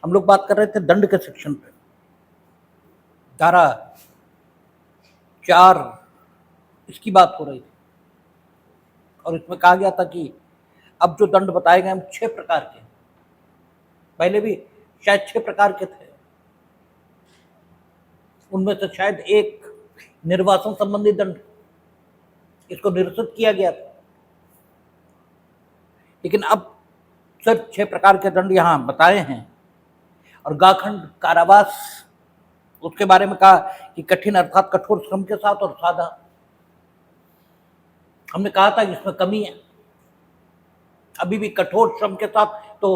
हम लोग बात कर रहे थे दंड के सेक्शन पे, धारा 4 इसकी बात हो रही थी, और इसमें कहा गया था कि अब जो दंड बताए गए हम 6 प्रकार के, पहले भी शायद 6 प्रकार के थे, उनमें से शायद एक निर्वासन संबंधी दंड, इसको निरसित किया गया था, लेकिन अब सिर्फ 6 प्रकार के दंड यहां बताए हैं। और गाखंड कारावास, उसके बारे में कहा कि कठिन अर्थात कठोर श्रम के साथ और सादा। हमने कहा था इसमें कमी है, अभी भी कठोर श्रम के साथ तो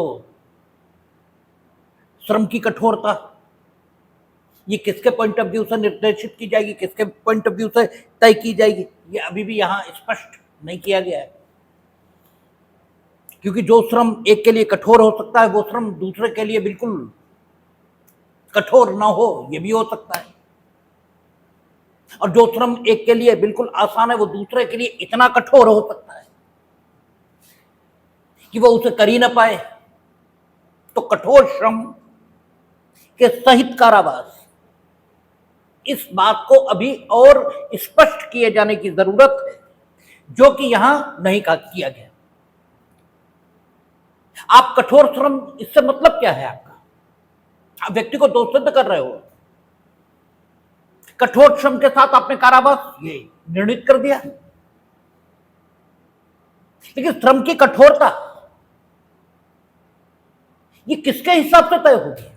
श्रम की कठोरता ये किसके पॉइंट ऑफ व्यू से निर्देशित की जाएगी, किसके पॉइंट ऑफ व्यू से तय की जाएगी, ये अभी भी यहां स्पष्ट नहीं किया गया है। क्योंकि जो श्रम एक के लिए कठोर हो सकता है वो श्रम दूसरे के लिए बिल्कुल कठोर ना हो, ये भी हो सकता है। और जो श्रम एक के लिए बिल्कुल आसान है वो दूसरे के लिए इतना कठोर हो सकता है कि वो उसे कर ही ना पाए। तो कठोर श्रम के सहित कारावास, इस बात को अभी और स्पष्ट किए जाने की जरूरत है, जो कि यहां नहीं किया गया। आप कठोर श्रम, इससे मतलब क्या है आपका? आप व्यक्ति को दोष सिद्ध कर रहे हो। कठोर श्रम के साथ आपने कारावास ये निर्णित कर दिया, लेकिन श्रम की कठोरता ये किसके हिसाब से तय होगी?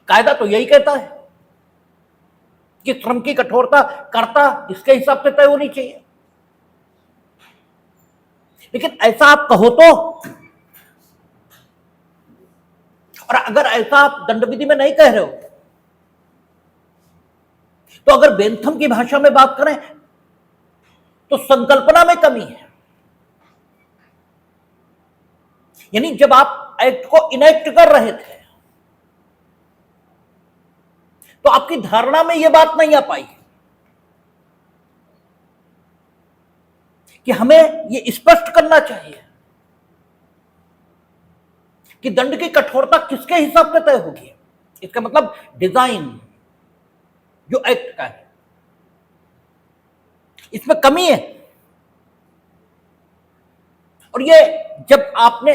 कायदा तो यही कहता है कि श्रम की कठोरता कर्ता इसके हिसाब से तय होनी चाहिए, लेकिन ऐसा आप कहो तो, और अगर ऐसा आप दंड विधि में नहीं कह रहे हो, तो अगर बेंथम की भाषा में बात करें तो संकल्पना में कमी है। यानी जब आप एक्ट को इनेक्ट कर रहे थे तो आपकी धारणा में यह बात नहीं आ पाई कि हमें यह स्पष्ट करना चाहिए कि दंड की कठोरता किसके हिसाब से तय होगी। इसका मतलब डिजाइन जो एक्ट का है इसमें कमी है। और ये जब आपने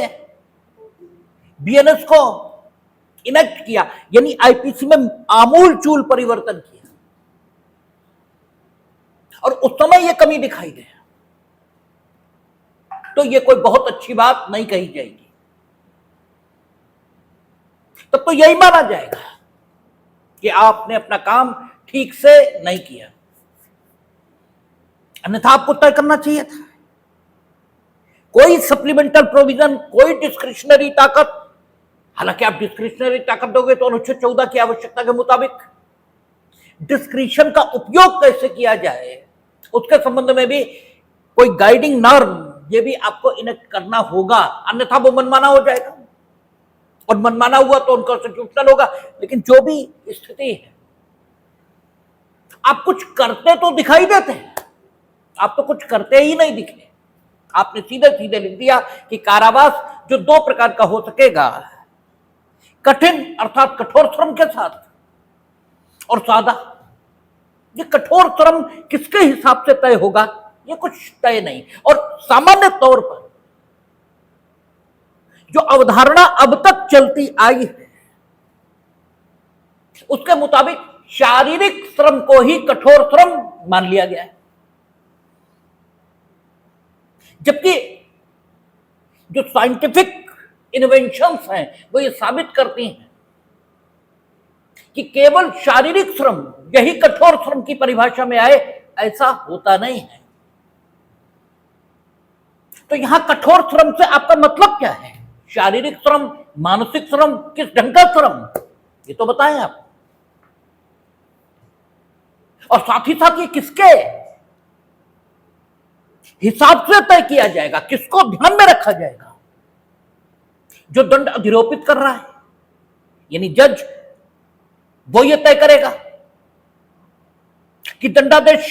बीएनएस को इनेक्ट किया, यानी आईपीसी में आमूल चूल परिवर्तन किया, और उस समय यह कमी दिखाई दे, तो यह कोई बहुत अच्छी बात नहीं कही जाएगी। तब तो यही माना जाएगा कि आपने अपना काम ठीक से नहीं किया, अन्यथा आपको तय करना चाहिए था। कोई सप्लीमेंटल प्रोविजन, कोई डिस्क्रिशनरी ताकत, हालांकि आप डिस्क्रिशनरी ताकत दोगे तो अनुच्छेद 14 की आवश्यकता के मुताबिक डिस्क्रिशन का उपयोग कैसे किया जाए उसके संबंध में भी कोई गाइडिंग नॉर्म ये भी आपको इनेक्ट करना होगा, अन्यथा वो मनमाना हो जाएगा, और मनमाना हुआ तो अनकॉन्स्टिट्यूशनल होगा। लेकिन जो भी स्थिति है, आप कुछ करते तो दिखाई देते हैं, आप तो कुछ करते ही नहीं दिखे। आपने सीधे सीधे लिख दिया कि कारावास जो 2 प्रकार का हो सकेगा, कठिन अर्थात कठोर श्रम के साथ और सादा। ये कठोर श्रम किसके हिसाब से तय होगा ये कुछ तय नहीं। और सामान्य तौर पर जो अवधारणा अब तक चलती आई है उसके मुताबिक शारीरिक श्रम को ही कठोर श्रम मान लिया गया है, जबकि जो साइंटिफिक इन्वेंशंस हैं वो ये साबित करती हैं कि केवल शारीरिक श्रम यही कठोर श्रम की परिभाषा में आए, ऐसा होता नहीं है। तो यहां कठोर श्रम से आपका मतलब क्या है? शारीरिक श्रम, मानसिक श्रम, किस ढंग का श्रम, ये तो बताएं आप। और साथ ही साथ ये किसके हिसाब से तय किया जाएगा, किसको ध्यान में रखा जाएगा? जो दंड अधिरोपित कर रहा है, यानी जज, वो ये तय करेगा कि दंडादेश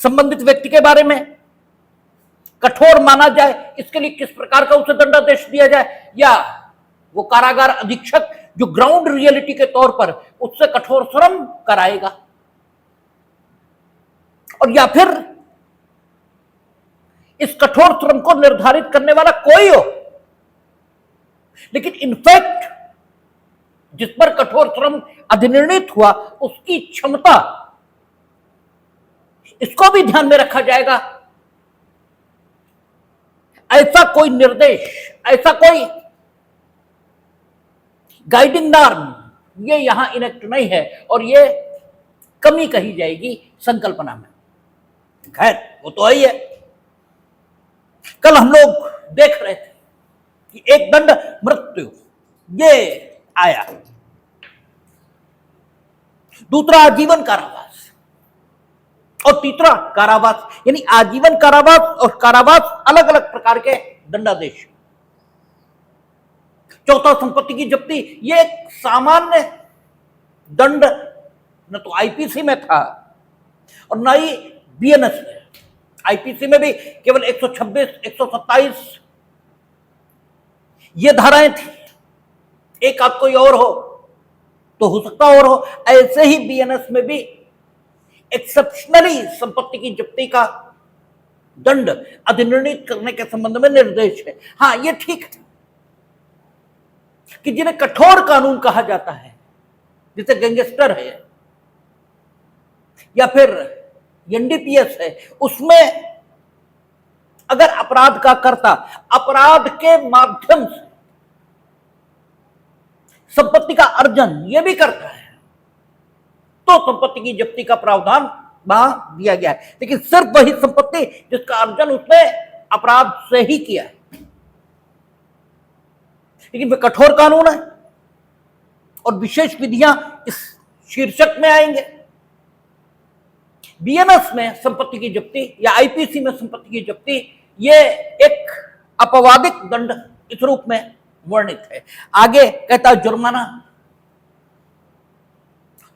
संबंधित व्यक्ति के बारे में कठोर माना जाए, इसके लिए किस प्रकार का उसे दंडादेश दिया जाए, या वो कारागार अधीक्षक जो ग्राउंड रियलिटी के तौर पर उससे कठोर श्रम कराएगा, और या फिर इस कठोर श्रम को निर्धारित करने वाला कोई हो, लेकिन इनफैक्ट जिस पर कठोर श्रम अधिनिर्णित हुआ उसकी क्षमता, इसको भी ध्यान में रखा जाएगा। ऐसा कोई निर्देश, ऐसा कोई गाइडिंग नॉर्म ये यहां इनेक्ट नहीं है, और ये कमी कही जाएगी संकल्पना में। खैर वो तो ही है। कल हम लोग देख रहे थे कि एक दंड मृत्यु ये आया, दूसरा आजीवन कारावास, और तीसरा कारावास, यानी आजीवन कारावास और कारावास अलग अलग प्रकार के दंडादेश। चौथा संपत्ति की जब्ती, ये एक सामान्य दंड न तो आईपीसी में था और न ही बीएनएस में। आईपीसी में भी केवल 126, 127 ये धाराएं थी, एक आध कोई और हो तो हो सकता और हो। ऐसे ही बीएनएस में भी एक्सेप्शनली संपत्ति की जब्ती का दंड अधिनिर्णित करने के संबंध में निर्देश है। हां ये ठीक है कि जिन्हें कठोर कानून कहा जाता है, जैसे गैंगस्टर है या फिर एनडीपीएस है, उसमें अगर अपराध का कर्ता अपराध के माध्यम से संपत्ति का अर्जन यह भी करता है तो संपत्ति की जब्ती का प्रावधान वहां दिया गया है। लेकिन सिर्फ वही संपत्ति जिसका अर्जन उसने अपराध से ही किया है। लेकिन वे कठोर कानून है और विशेष विधियां इस शीर्षक में आएंगे। बीएनएस में संपत्ति की जब्ती या आईपीसी में संपत्ति की जब्ती ये एक अपवादिक दंड इस रूप में वर्णित है। आगे कहता है जुर्माना,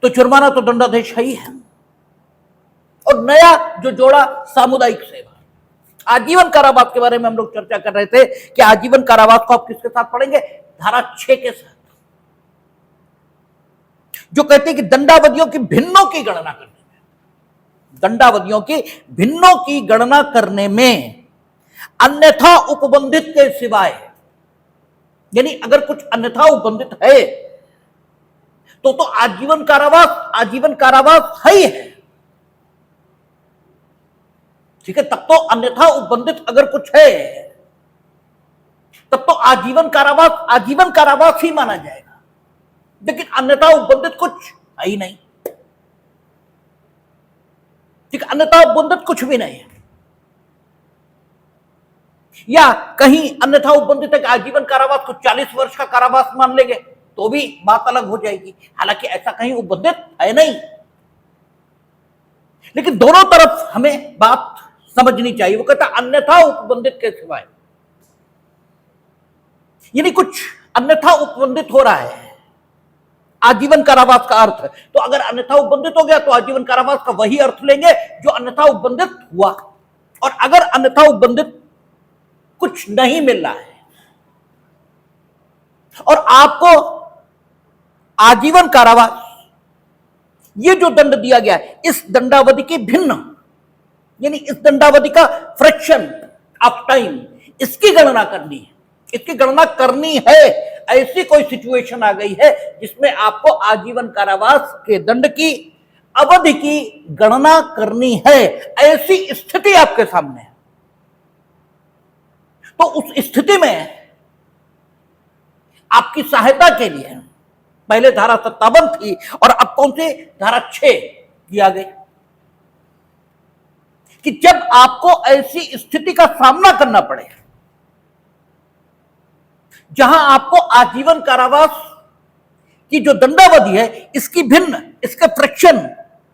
तो जुर्माना तो दंडादेश है ही है। और नया जो जोड़ा सामुदायिक सेवा, आजीवन कारावास के बारे में हम लोग चर्चा कर रहे थे कि आजीवन कारावास को आप किसके साथ पढ़ेंगे, धारा 6 के साथ, जो कहते हैं कि दंडावधियों की भिन्नों की गणना करने में, दंडावधियों की भिन्नों की गणना करने में अन्यथा उपबंधित के सिवाय, यानी अगर कुछ अन्यथा उपबंधित है तो आजीवन कारावास है ही है। ठीक है, तब तो अन्यथा उपबंधित अगर कुछ है तब तो आजीवन कारावास ही माना जाएगा। लेकिन अन्यथा उपबंधित कुछ है ही नहीं। ठीक, अन्यथा उपबंधित कुछ भी नहीं है। या कहीं अन्यथा उपबंधित है कि आजीवन कारावास को 40 वर्ष का कारावास मान लेंगे तो भी बात अलग हो जाएगी। हालांकि ऐसा कहीं उपबंधित है नहीं। लेकिन दोनों तरफ हमें बात समझनी चाहिए। वो कहता अन्यथा उपबंधित के सिवाय, यानी कुछ अन्यथा उपबंधित हो रहा है आजीवन कारावास का अर्थ। तो अगर अन्यथा उपबंधित हो गया तो आजीवन कारावास का वही अर्थ लेंगे जो अन्यथा उपबंधित हुआ। और अगर अन्यथा उपबंधित कुछ नहीं मिल रहा है और आपको आजीवन कारावास ये जो दंड दिया गया है इस दंडावधि की भिन्न, यानी इस दंडावधि का फ्रैक्शन ऑफ टाइम, इसकी गणना करनी है। ऐसी कोई सिचुएशन आ गई है जिसमें आपको आजीवन कारावास के दंड की अवधि की गणना करनी है, ऐसी स्थिति आपके सामने है। तो उस स्थिति में आपकी सहायता के लिए पहले धारा 57 थी और अब कौन सी धारा 6 दिया गई कि जब आपको ऐसी स्थिति का सामना करना पड़े जहां आपको आजीवन कारावास की जो दंडावधि है इसकी भिन्न, इसके फ्रैक्शन,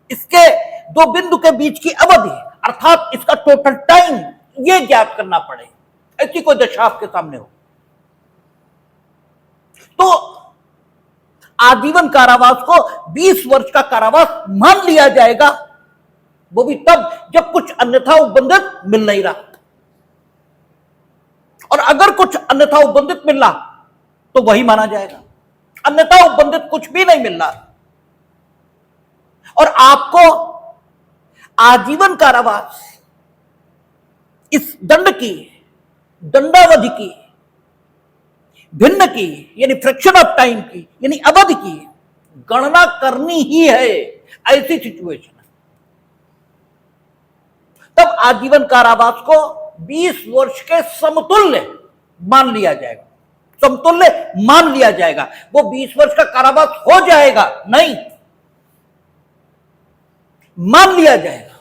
इसके दो बिंदु के बीच की अवधि अर्थात इसका टोटल टाइम ये ज्ञात करना पड़े, ऐसी कोई दशा आपके सामने हो तो आजीवन कारावास को 20 वर्ष का कारावास मान लिया जाएगा। वो भी तब जब कुछ अन्यथा उपबंधित मिल नहीं रहा। और अगर कुछ अन्यथा उपबंधित मिल रहा तो वही माना जाएगा, अन्यथा उपबंधित कुछ भी नहीं मिल रहा। और आपको आजीवन कारावास इस दंड की, दंडावधि की, भिन्न की, यानी फ्रैक्शन ऑफ टाइम की, यानी अवधि की गणना करनी ही है। ऐसी सिचुएशन है तब आजीवन कारावास को 20 वर्ष के समतुल्य मान लिया जाएगा, समतुल्य मान लिया जाएगा। वो 20 वर्ष का कारावास हो जाएगा नहीं, मान लिया जाएगा।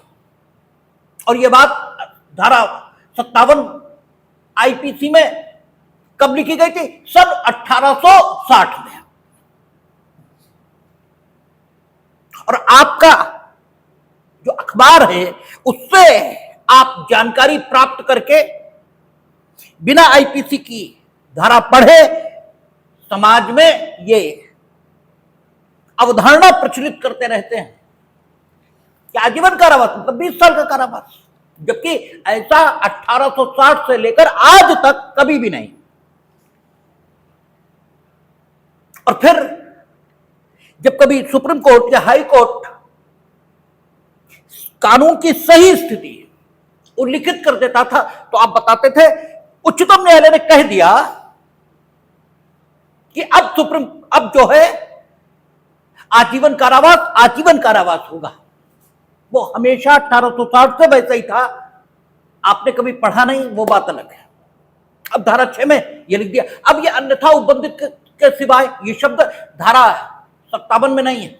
और यह बात धारा 57 आईपीसी में कब लिखी गई थी? सन 1860 में। और आपका जो अखबार है उससे आप जानकारी प्राप्त करके बिना आईपीसी की धारा पढ़े समाज में ये अवधारणा प्रचलित करते रहते हैं कि आजीवन कारावास मतलब 20 साल का कारावास, जबकि ऐसा 1860 से लेकर आज तक कभी भी नहीं। और फिर जब कभी सुप्रीम कोर्ट या हाई कोर्ट कानून की सही स्थिति उल्लिखित कर देता था तो आप बताते थे उच्चतम न्यायालय ने कह दिया कि अब जो है आजीवन कारावास होगा। वो हमेशा 1860 से वैसा ही था, आपने कभी पढ़ा नहीं वो बात अलग है। अब धारा 6 में ये लिख दिया। अब ये अन्यथा उपबंधित के सिवाय ये शब्द धारा 57 में नहीं है,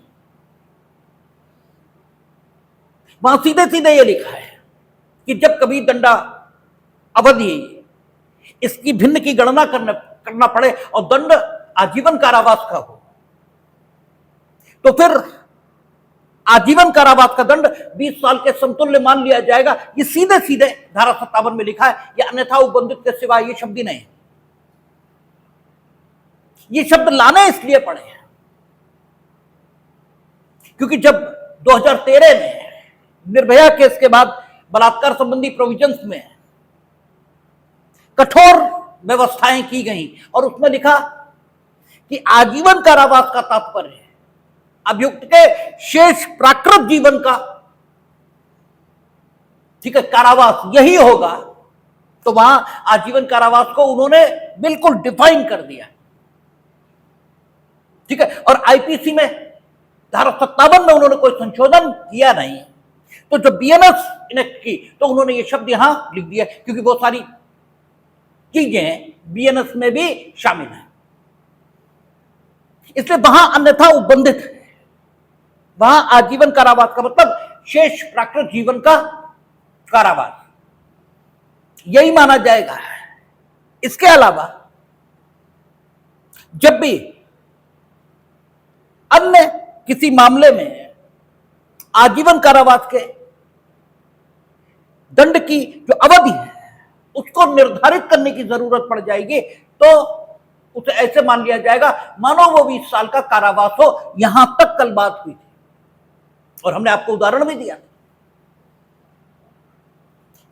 वहां सीधे सीधे ये लिखा है कि जब कभी दंडा अवधि इसकी भिन्न की गणना करना पड़े और दंड आजीवन कारावास का हो तो फिर आजीवन कारावास का दंड 20 साल के समतुल्य मान लिया जाएगा। ये सीधे सीधे धारा 57 में लिखा है। ये अन्यथा उपबंधित के सिवाय ये शब्द ही नहीं है। ये शब्द लाने इसलिए पड़े हैं क्योंकि जब 2013 में निर्भया केस के बाद बलात्कार संबंधी प्रोविजंस में कठोर व्यवस्थाएं की गई और उसमें लिखा कि आजीवन कारावास का तात्पर्य अभियुक्त के शेष प्राकृत जीवन का, ठीक है, कारावास यही होगा। तो वहां आजीवन कारावास को उन्होंने बिल्कुल डिफाइन कर दिया, ठीक है। और आईपीसी में धारा 57 में उन्होंने कोई संशोधन किया नहीं, तो जब बीएनएस इनेक्ट की तो उन्होंने ये शब्द यहां लिख दिया क्योंकि वो सारी चीजें बीएनएस में भी शामिल है। इसलिए वहां अन्यथा उपबंधित है, वहां आजीवन कारावास का मतलब शेष प्राकृत जीवन का कारावास यही माना जाएगा। इसके अलावा जब भी अन्य किसी मामले में आजीवन कारावास के दंड की जो अवधि है उसको निर्धारित करने की जरूरत पड़ जाएगी तो उसे ऐसे मान लिया जाएगा मानो वो 20 साल का कारावास हो। यहां तक कल बात हुई थी और हमने आपको उदाहरण भी दिया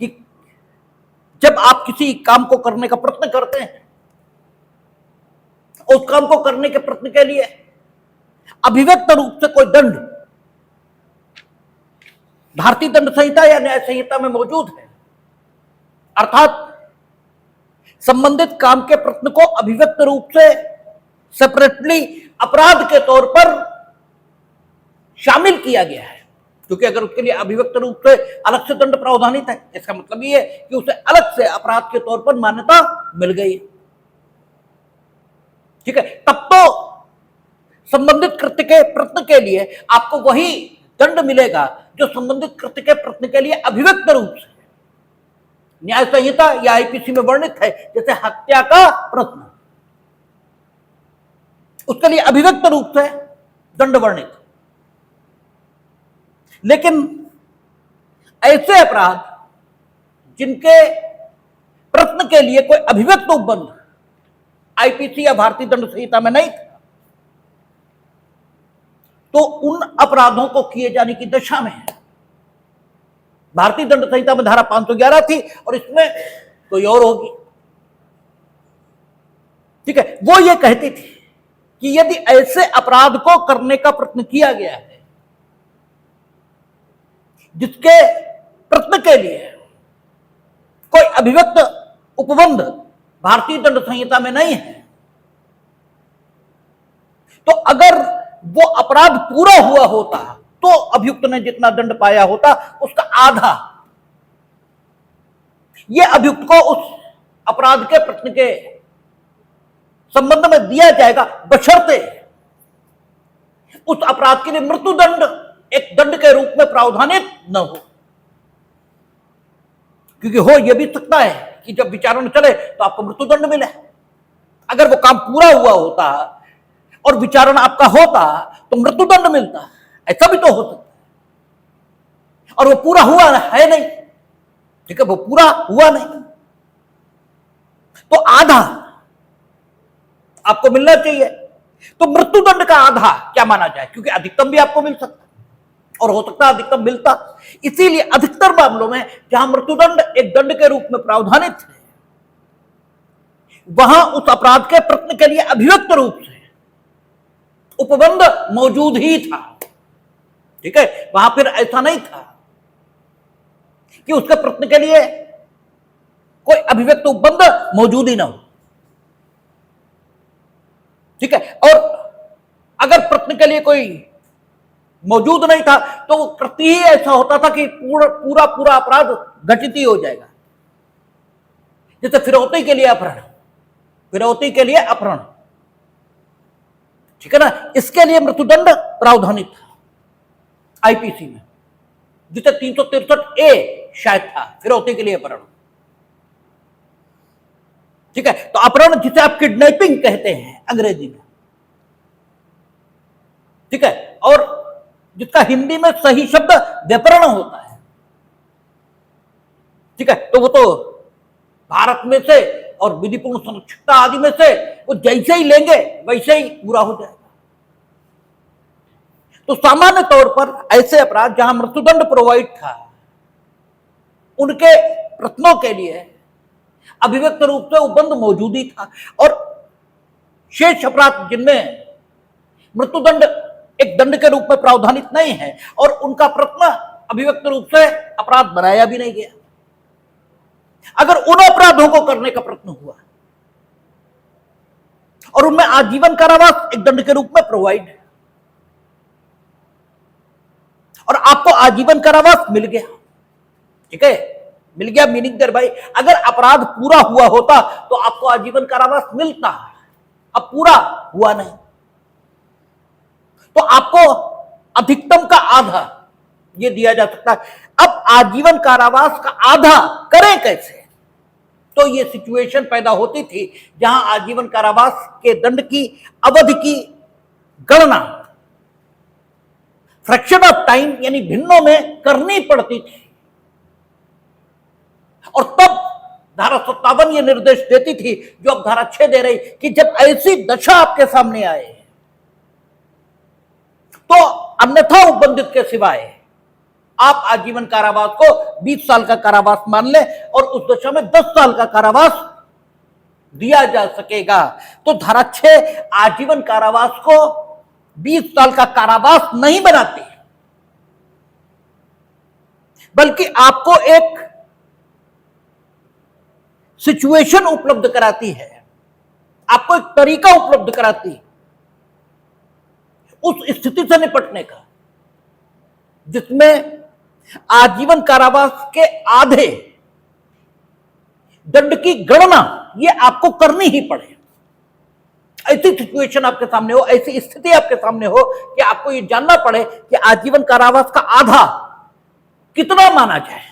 कि जब आप किसी काम को करने का प्रयत्न करते हैं, उस काम को करने के प्रयत्न के लिए अभिव्यक्त रूप से कोई दंड भारतीय दंड संहिता या न्याय संहिता में मौजूद है, अर्थात संबंधित काम के प्रयत्न को अभिव्यक्त रूप से सेपरेटली अपराध के तौर पर शामिल किया गया है। क्योंकि अगर उसके लिए अभिव्यक्त रूप से अलग से दंड प्रावधानित है, इसका मतलब ये है कि उसे अलग से अपराध के तौर पर मान्यता मिल गई, ठीक है। तब तो संबंधित कृत्य के प्रयत्न के लिए आपको वही दंड मिलेगा जो संबंधित कृत्य के प्रयत्न के लिए अभिव्यक्त रूप से न्याय संहिता या आईपीसी में वर्णित है। जैसे हत्या का प्रयत्न, उसके लिए अभिव्यक्त रूप से दंड वर्णित। लेकिन ऐसे अपराध जिनके प्रयत्न के लिए कोई अभिव्यक्त उपबंध आईपीसी या भारतीय दंड संहिता में नहीं था, तो उन अपराधों को किए जाने की दशा में है। भारतीय दंड संहिता में धारा 511 थी और इसमें कोई और होगी, ठीक है, वो ये कहती थी कि यदि ऐसे अपराध को करने का प्रयत्न किया गया है जिसके प्रयत्न के लिए कोई अभिव्यक्त उपबंध भारतीय दंड संहिता में नहीं है, तो अगर वो अपराध पूरा हुआ होता तो अभियुक्त ने जितना दंड पाया होता उसका आधा ये अभियुक्त को उस अपराध के प्रयत्न के संबंध में दिया जाएगा, बशर्ते उस अपराध के लिए मृत्युदंड एक दंड के रूप में प्रावधानित न हो। क्योंकि हो यह भी सकता है कि जब विचारण चले तो आपको मृत्युदंड मिले। अगर वो काम पूरा हुआ होता और विचारण आपका होता तो मृत्युदंड मिलता, ऐसा भी तो हो सकता है। और वो पूरा हुआ है नहीं, ठीक है, वो पूरा हुआ नहीं, तो आधा आपको मिलना चाहिए। तो मृत्युदंड का आधा क्या माना जाए, क्योंकि अधिकतम भी आपको मिल सकता और हो सकता अधिकतम मिलता। इसीलिए अधिकतर मामलों में जहां मृत्युदंड एक दंड के रूप में प्रावधानित है, वहां उस अपराध के प्रयत्न के लिए अभिव्यक्त रूप से उपबंध मौजूद ही था। ठीक है, वहां फिर ऐसा नहीं था कि उसके प्रयत्न के लिए कोई अभिव्यक्त उपबंध मौजूद ही ना हो। ठीक है, और अगर प्रयत्न के लिए कोई मौजूद नहीं था तो वो कृत्य ही ऐसा होता था कि पूरा पूरा अपराध घटित ही हो जाएगा। जैसे फिरौती के लिए अपहरण, फिरौती के लिए अपहरण, ठीक है ना, इसके लिए मृत्युदंड प्रावधानित था आईपीसी में, जिसे 363A शायद था, फिरौती के लिए अपहरण। ठीक है, तो अपहरण जिसे आप किडनैपिंग कहते हैं अंग्रेजी में, ठीक है, और जिसका हिंदी में सही शब्द व्यपहरण होता है। ठीक है, तो वो तो भारत में से और विधिपूर्ण संरक्षकता आदि में से वो जैसे ही लेंगे वैसे ही पूरा हो जाएगा। तो सामान्य तौर पर ऐसे अपराध जहां मृत्युदंड प्रोवाइड था, उनके प्रयत्नों के लिए अभिव्यक्त रूप से उपबंध मौजूद ही था, और शेष अपराध जिनमें मृत्युदंड एक दंड के रूप में प्रावधानित नहीं है और उनका प्रयत्न अभिव्यक्त रूप से अपराध बनाया भी नहीं गया, अगर उन अपराधों को करने का प्रयत्न हुआ और उनमें आजीवन कारावास एक दंड के रूप में प्रोवाइड है और आपको आजीवन कारावास मिल गया, ठीक है, मिल गया मीनिंग देयर भाई, अगर अपराध पूरा हुआ होता तो आपको आजीवन कारावास मिलता, अब पूरा हुआ नहीं तो आपको अधिकतम का आधा ये दिया जा सकता है। अब आजीवन कारावास का आधा करें कैसे, तो ये सिचुएशन पैदा होती थी जहां आजीवन कारावास के दंड की अवधि की गणना फ्रैक्शन ऑफ टाइम यानी भिन्नों में करनी पड़ती थी, और तब धारा 57 ये निर्देश देती थी, जो अब धारा 6 दे रही, कि जब ऐसी दशा आपके सामने आए तो अन्यथा उपबंधित के सिवाय आप आजीवन कारावास को 20 साल का कारावास मान लें और उस दशा में 10 साल का कारावास दिया जा सकेगा। तो धारा 6 आजीवन कारावास को 20 साल का कारावास नहीं बनाती, बल्कि आपको एक सिचुएशन उपलब्ध कराती है, आपको एक तरीका उपलब्ध कराती है उस स्थिति से निपटने का जिसमें आजीवन कारावास के आधे दंड की गणना ये आपको करनी ही पड़े। ऐसी सिचुएशन आपके सामने हो, ऐसी स्थिति आपके सामने हो कि आपको ये जानना पड़े कि आजीवन कारावास का आधा कितना माना जाए।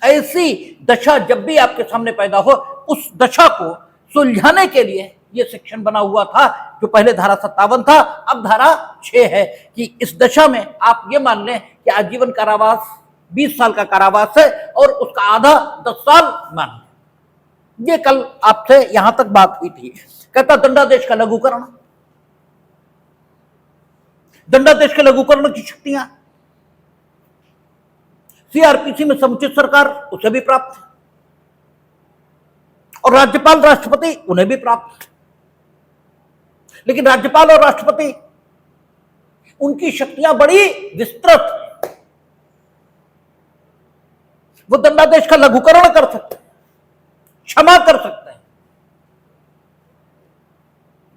ऐसी दशा जब भी आपके सामने पैदा हो, उस दशा को सुलझाने के लिए यह सेक्शन बना हुआ था, जो पहले धारा 57 था, अब धारा 6 है, कि इस दशा में आप ये मान लें कि आजीवन कारावास 20 साल का कारावास है और उसका आधा 10 साल मान लें। ये कल आपसे यहां तक बात हुई थी। कहता दंडादेश का लघुकरण, दंडादेश के लघुकरण की शक्तियां सीआरपीसी में समुचित सरकार उसे भी प्राप्त है और राज्यपाल राष्ट्रपति उन्हें भी प्राप्त है। लेकिन राज्यपाल और राष्ट्रपति, उनकी शक्तियां बड़ी विस्तृत हैं। वो दंडादेश का लघुकरण कर सकते हैं, क्षमा कर सकते हैं,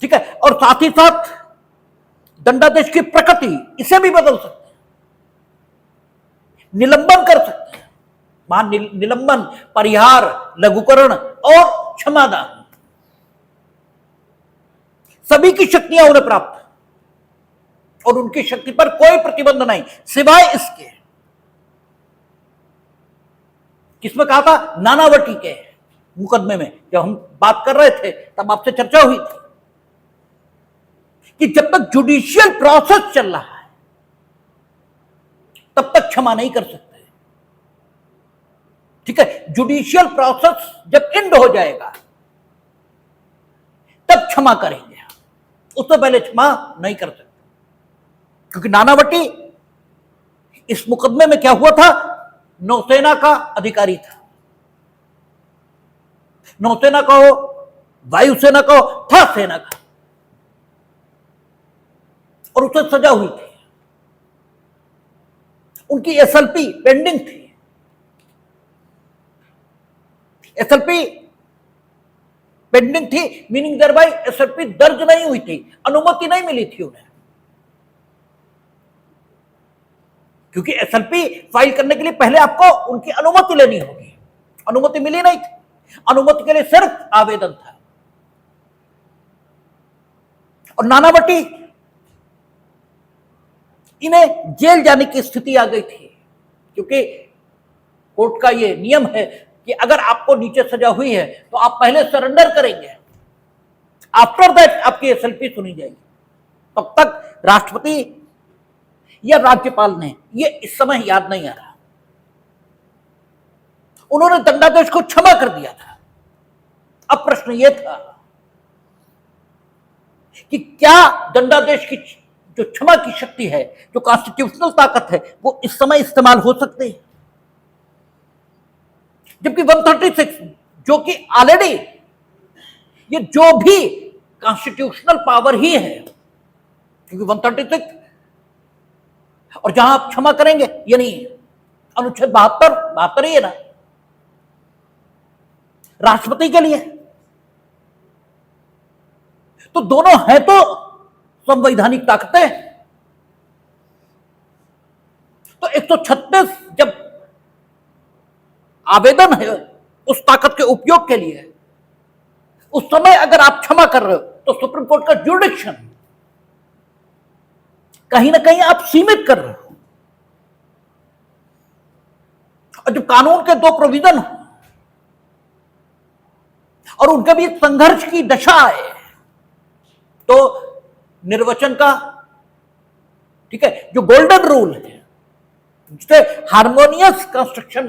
ठीक है, और साथ ही साथ दंडादेश की प्रकृति इसे भी बदल सकते हैं, निलंबन कर सकते हैं। वहां निलंबन, परिहार, लघुकरण और क्षमादान, सभी की शक्तियां उन्हें प्राप्त है और उनकी शक्ति पर कोई प्रतिबंध नहीं, सिवाय इसके, किसमें कहा था, नानावटी के मुकदमे में जब हम बात कर रहे थे तब आपसे चर्चा हुई थी कि जब तक जुडिशियल प्रोसेस चल रहा है तब तक क्षमा नहीं कर सकते, ठीक है। जुडिशियल प्रोसेस जब एंड हो जाएगा तब क्षमा करेंगे, उससे पहले क्षमा नहीं कर सकते। क्योंकि नानावटी इस मुकदमे में क्या हुआ था, नौसेना का अधिकारी था, नौसेना का हो, वायुसेना का हो, था सेना का, और उसे सजा हुई थी, उनकी एसएलपी पेंडिंग थी, एसएलपी पेंडिंग थी, मीनिंग देयर बाय एसएलपी दर्ज नहीं हुई थी, अनुमति नहीं मिली थी उन्हें, क्योंकि एसएलपी फाइल करने के लिए पहले आपको उनकी अनुमति लेनी होगी, अनुमति मिली नहीं थी, अनुमति के लिए सिर्फ आवेदन था। और नानावटी, इन्हें जेल जाने की स्थिति आ गई थी, क्योंकि कोर्ट का यह नियम है कि अगर आपको नीचे सजा हुई है तो आप पहले सरेंडर करेंगे, आफ्टर दैट आपकी एसएलपी सुनी जाएगी। तब तक राष्ट्रपति या राज्यपाल ने, ये इस समय याद नहीं आ रहा, उन्होंने दंडादेश को क्षमा कर दिया था। अब प्रश्न यह था कि क्या दंडादेश की जो क्षमा की शक्ति है, जो कॉन्स्टिट्यूशनल ताकत है, वो इस समय इस्तेमाल हो सकते हैं, जबकि 136 जो कि ऑलरेडी ये जो भी कॉन्स्टिट्यूशनल पावर ही है, क्योंकि 136 और जहां आप क्षमा करेंगे, यानी अनुच्छेद 72 ही है ना राष्ट्रपति के लिए, तो दोनों है तो संवैधानिक ताकतें। तो 136 जब आवेदन है उस ताकत के उपयोग के लिए, उस समय अगर आप क्षमा कर रहे हो तो सुप्रीम कोर्ट का जुरिडिक्शन कहीं ना कहीं आप सीमित कर रहे हो। और जब कानून के दो प्रोविजन हो और उनका भी एक संघर्ष की दशा है, तो निर्वचन का, ठीक है, जो गोल्डन रूल है, जिसे हार्मोनियस कंस्ट्रक्शन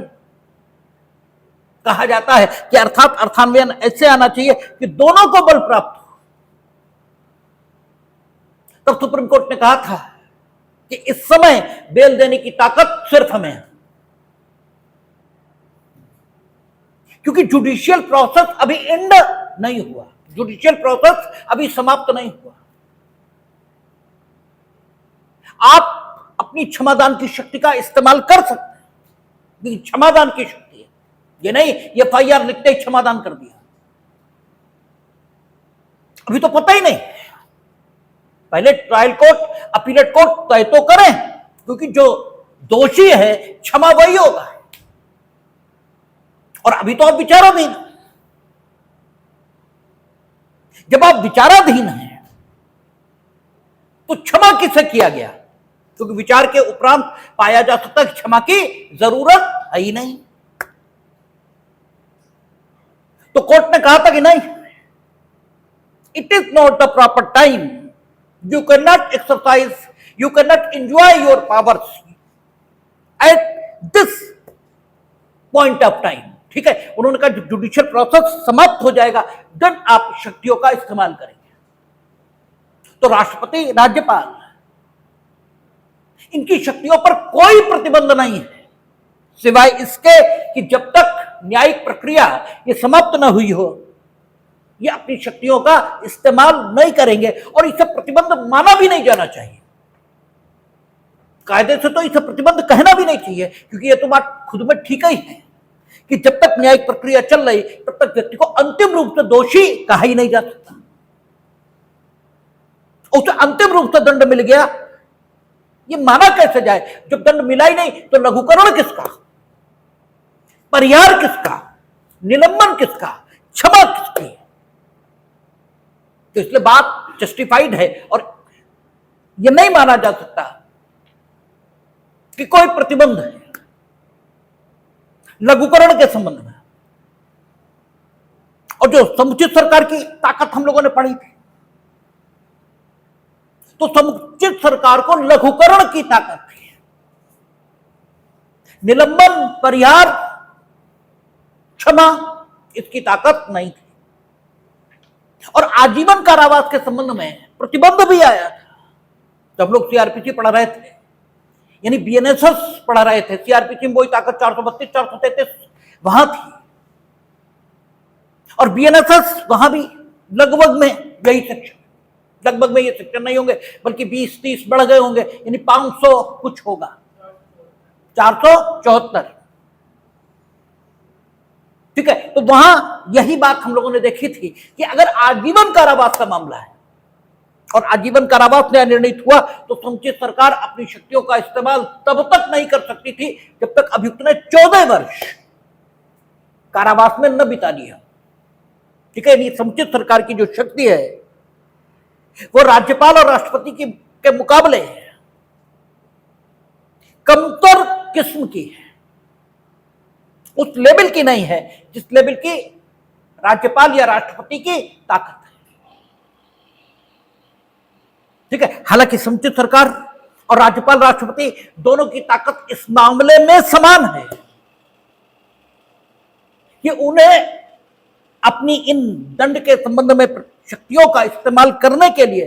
कहा जाता है, कि अर्थात अर्थान्वयन ऐसे आना चाहिए कि दोनों को बल प्राप्त हो। तब सुप्रीम कोर्ट ने कहा था कि इस समय बेल देने की ताकत सिर्फ हमें है, क्योंकि जुडिशियल प्रोसेस अभी एंड नहीं हुआ, जुडिशियल प्रोसेस अभी समाप्त नहीं हुआ। आप अपनी क्षमादान की शक्ति का इस्तेमाल कर सकते हैं, क्षमादान की शक्ति है, ये नहीं एफआईआर लिखते ही क्षमादान कर दिया, अभी तो पता ही नहीं। पहले ट्रायल कोर्ट, अपीलेट कोर्ट तय तो करें, क्योंकि जो दोषी है क्षमा वही होगा, और अभी तो आप विचाराधीन। जब आप विचाराधीन हैं तो क्षमा किसे किया गया, क्योंकि विचार के उपरांत पाया जा सकता है क्षमा की जरूरत है ही नहीं। तो कोर्ट ने कहा था कि नहीं, it is not the proper time, you can not exercise, you can not enjoy your powers at this point of time, ठीक है। उन्होंने कहा जुडिशियल प्रोसेस समाप्त हो जाएगा, देन आप शक्तियों का इस्तेमाल करेंगे। तो राष्ट्रपति, राज्यपाल, इनकी शक्तियों पर कोई प्रतिबंध नहीं है, सिवाय इसके कि जब तक न्यायिक प्रक्रिया ये समाप्त न हुई हो ये अपनी शक्तियों का इस्तेमाल नहीं करेंगे और इसे प्रतिबंध माना भी नहीं जाना चाहिए। कायदे से तो इसे प्रतिबंध कहना भी नहीं चाहिए, क्योंकि ये तो बात खुद में ठीक ही है कि जब तक न्यायिक प्रक्रिया चल रही तब तक व्यक्ति को अंतिम रूप से दोषी कहा ही नहीं जा सकता। उसे अंतिम रूप से दंड मिल गया, ये माना कैसे जाए? जब दंड मिला ही नहीं तो लघुकरण किसका, परिहार किसका, निलंबन किसका, क्षमा किसकी? तो इसलिए बात जस्टिफाइड है और यह नहीं माना जा सकता कि कोई प्रतिबंध है लघुकरण के संबंध में। और जो समुचित सरकार की ताकत हम लोगों ने पढ़ी थी, तो समुचित सरकार को लघुकरण की ताकत थी, निलंबन, परिहार, क्षमा इसकी ताकत नहीं थी। और आजीवन कारावास के संबंध में प्रतिबंध भी आया था जब लोग सीआरपीसी पढ़ रहे थे, यानी बीएनएसएस पढ़ा रहे थे। सीआरपीसी में वही ताकत 432, 433 वहां थी और बीएनएसएस वहां भी लगभग में यही सेक्शन, लगभग में ये सेक्शन नहीं होंगे बल्कि 20-30 बढ़ गए होंगे, यानी 500 कुछ होगा, 474। ठीक है, तो वहां यही बात हम लोगों ने देखी थी कि अगर आजीवन कारावास का मामला है और आजीवन कारावास न्याय निर्णित हुआ तो समुचित सरकार अपनी शक्तियों का इस्तेमाल तब तक नहीं कर सकती थी जब तक अभियुक्त ने 14 वर्ष कारावास में न बिता लिया। ठीक है, समुचित सरकार की जो शक्ति है वो राज्यपाल और राष्ट्रपति के मुकाबले कमतर किस्म की है, उस लेवल की नहीं है जिस लेवल की राज्यपाल या राष्ट्रपति की ताकत है। ठीक है, हालांकि समुचित सरकार और राज्यपाल राष्ट्रपति दोनों की ताकत इस मामले में समान है कि उन्हें अपनी इन दंड के संबंध में शक्तियों का इस्तेमाल करने के लिए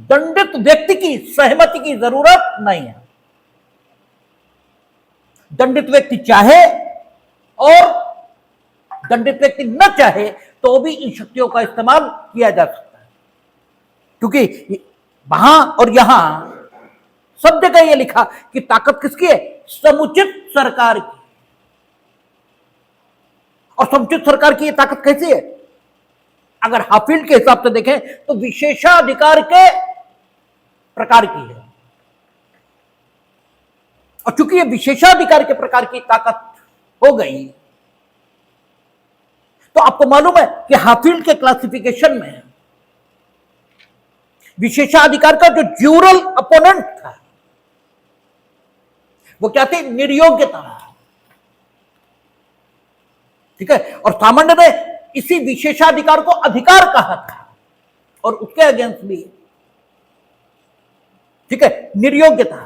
दंडित व्यक्ति की सहमति की जरूरत नहीं है। दंडित व्यक्ति चाहे और दंडित व्यक्ति न चाहे तो भी इन शक्तियों का इस्तेमाल किया जा सकता है, क्योंकि वहां और यहां सब जगह यह लिखा कि ताकत किसकी है? समुचित सरकार की। और समुचित सरकार की यह ताकत कैसी है? अगर हाफिल्ड के हिसाब से देखें तो विशेषाधिकार के प्रकार की है, और चूंकि यह विशेषाधिकार के प्रकार की ताकत हो गई तो आपको मालूम है कि हाफिल्ड के क्लासिफिकेशन में विशेषाधिकार का जो ज्यूरल अपोनेंट था वो क्या थी? निर्योग्यता। ठीक है, और सामान्य ने इसी विशेषाधिकार को अधिकार कहा था और उसके अगेंस्ट भी, ठीक है, निर्योग्यता।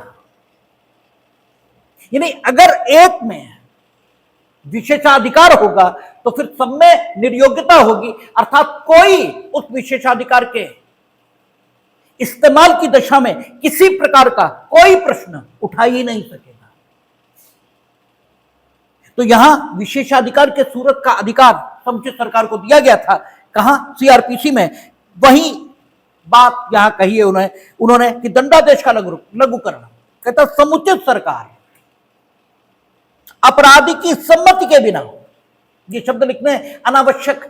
यानी अगर एक में विशेषाधिकार होगा तो फिर सब में निर्योग्यता होगी, अर्थात कोई उस विशेषाधिकार के इस्तेमाल की दशा में किसी प्रकार का कोई प्रश्न उठा ही नहीं सकेगा। तो यहां विशेषाधिकार के सूरत का अधिकार समुचित सरकार को दिया गया था। कहां? सीआरपीसी में। वही बात यहां कही है उन्होंने कि दंडादेश का लघुकरण, कहता समुचित सरकार अपराधी की सम्मति के बिना, ये शब्द लिखने अनावश्यक,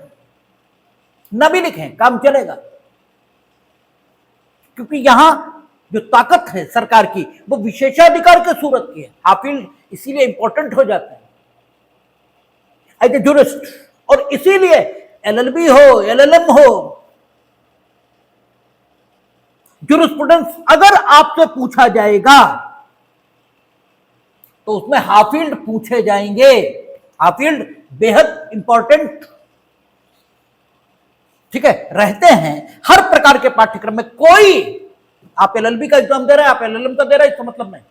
न भी लिखें काम चलेगा, क्योंकि यहां जो ताकत है सरकार की वो विशेषाधिकार के सूरत की है। हाफिल्ड इसीलिए इंपॉर्टेंट हो जाते हैं एज ए जूरिस्ट, और इसीलिए एलएलबी हो, एलएलएम हो, जूरिस्प्रूडेंस अगर आपसे पूछा जाएगा तो उसमें हाफिल्ड पूछे जाएंगे। हाफिल्ड बेहद इंपॉर्टेंट, ठीक है, रहते हैं हर प्रकार के पाठ्यक्रम में। कोई आप एलएलबी का एग्जाम दे रहे हैं, आप एलएलएम का दे रहे हैं, इसका मतलब नहीं।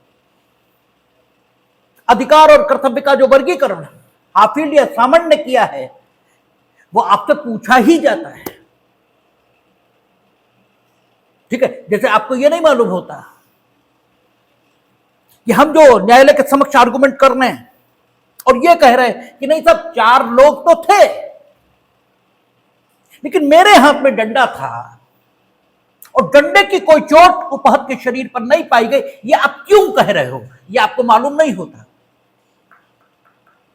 अधिकार और कर्तव्य का जो वर्गीकरण हाफिल्ड या सामान्य ने किया है वो आपसे पूछा ही जाता है। ठीक है, जैसे आपको यह नहीं मालूम होता कि हम जो न्यायालय के समक्ष आर्गुमेंट कर रहे हैं और ये कह रहे हैं कि नहीं साहब 4 लोग तो थे, लेकिन मेरे हाथ में डंडा था और डंडे की कोई चोट उपहत के शरीर पर नहीं पाई गई। ये आप क्यों कह रहे हो? ये आपको मालूम नहीं होता,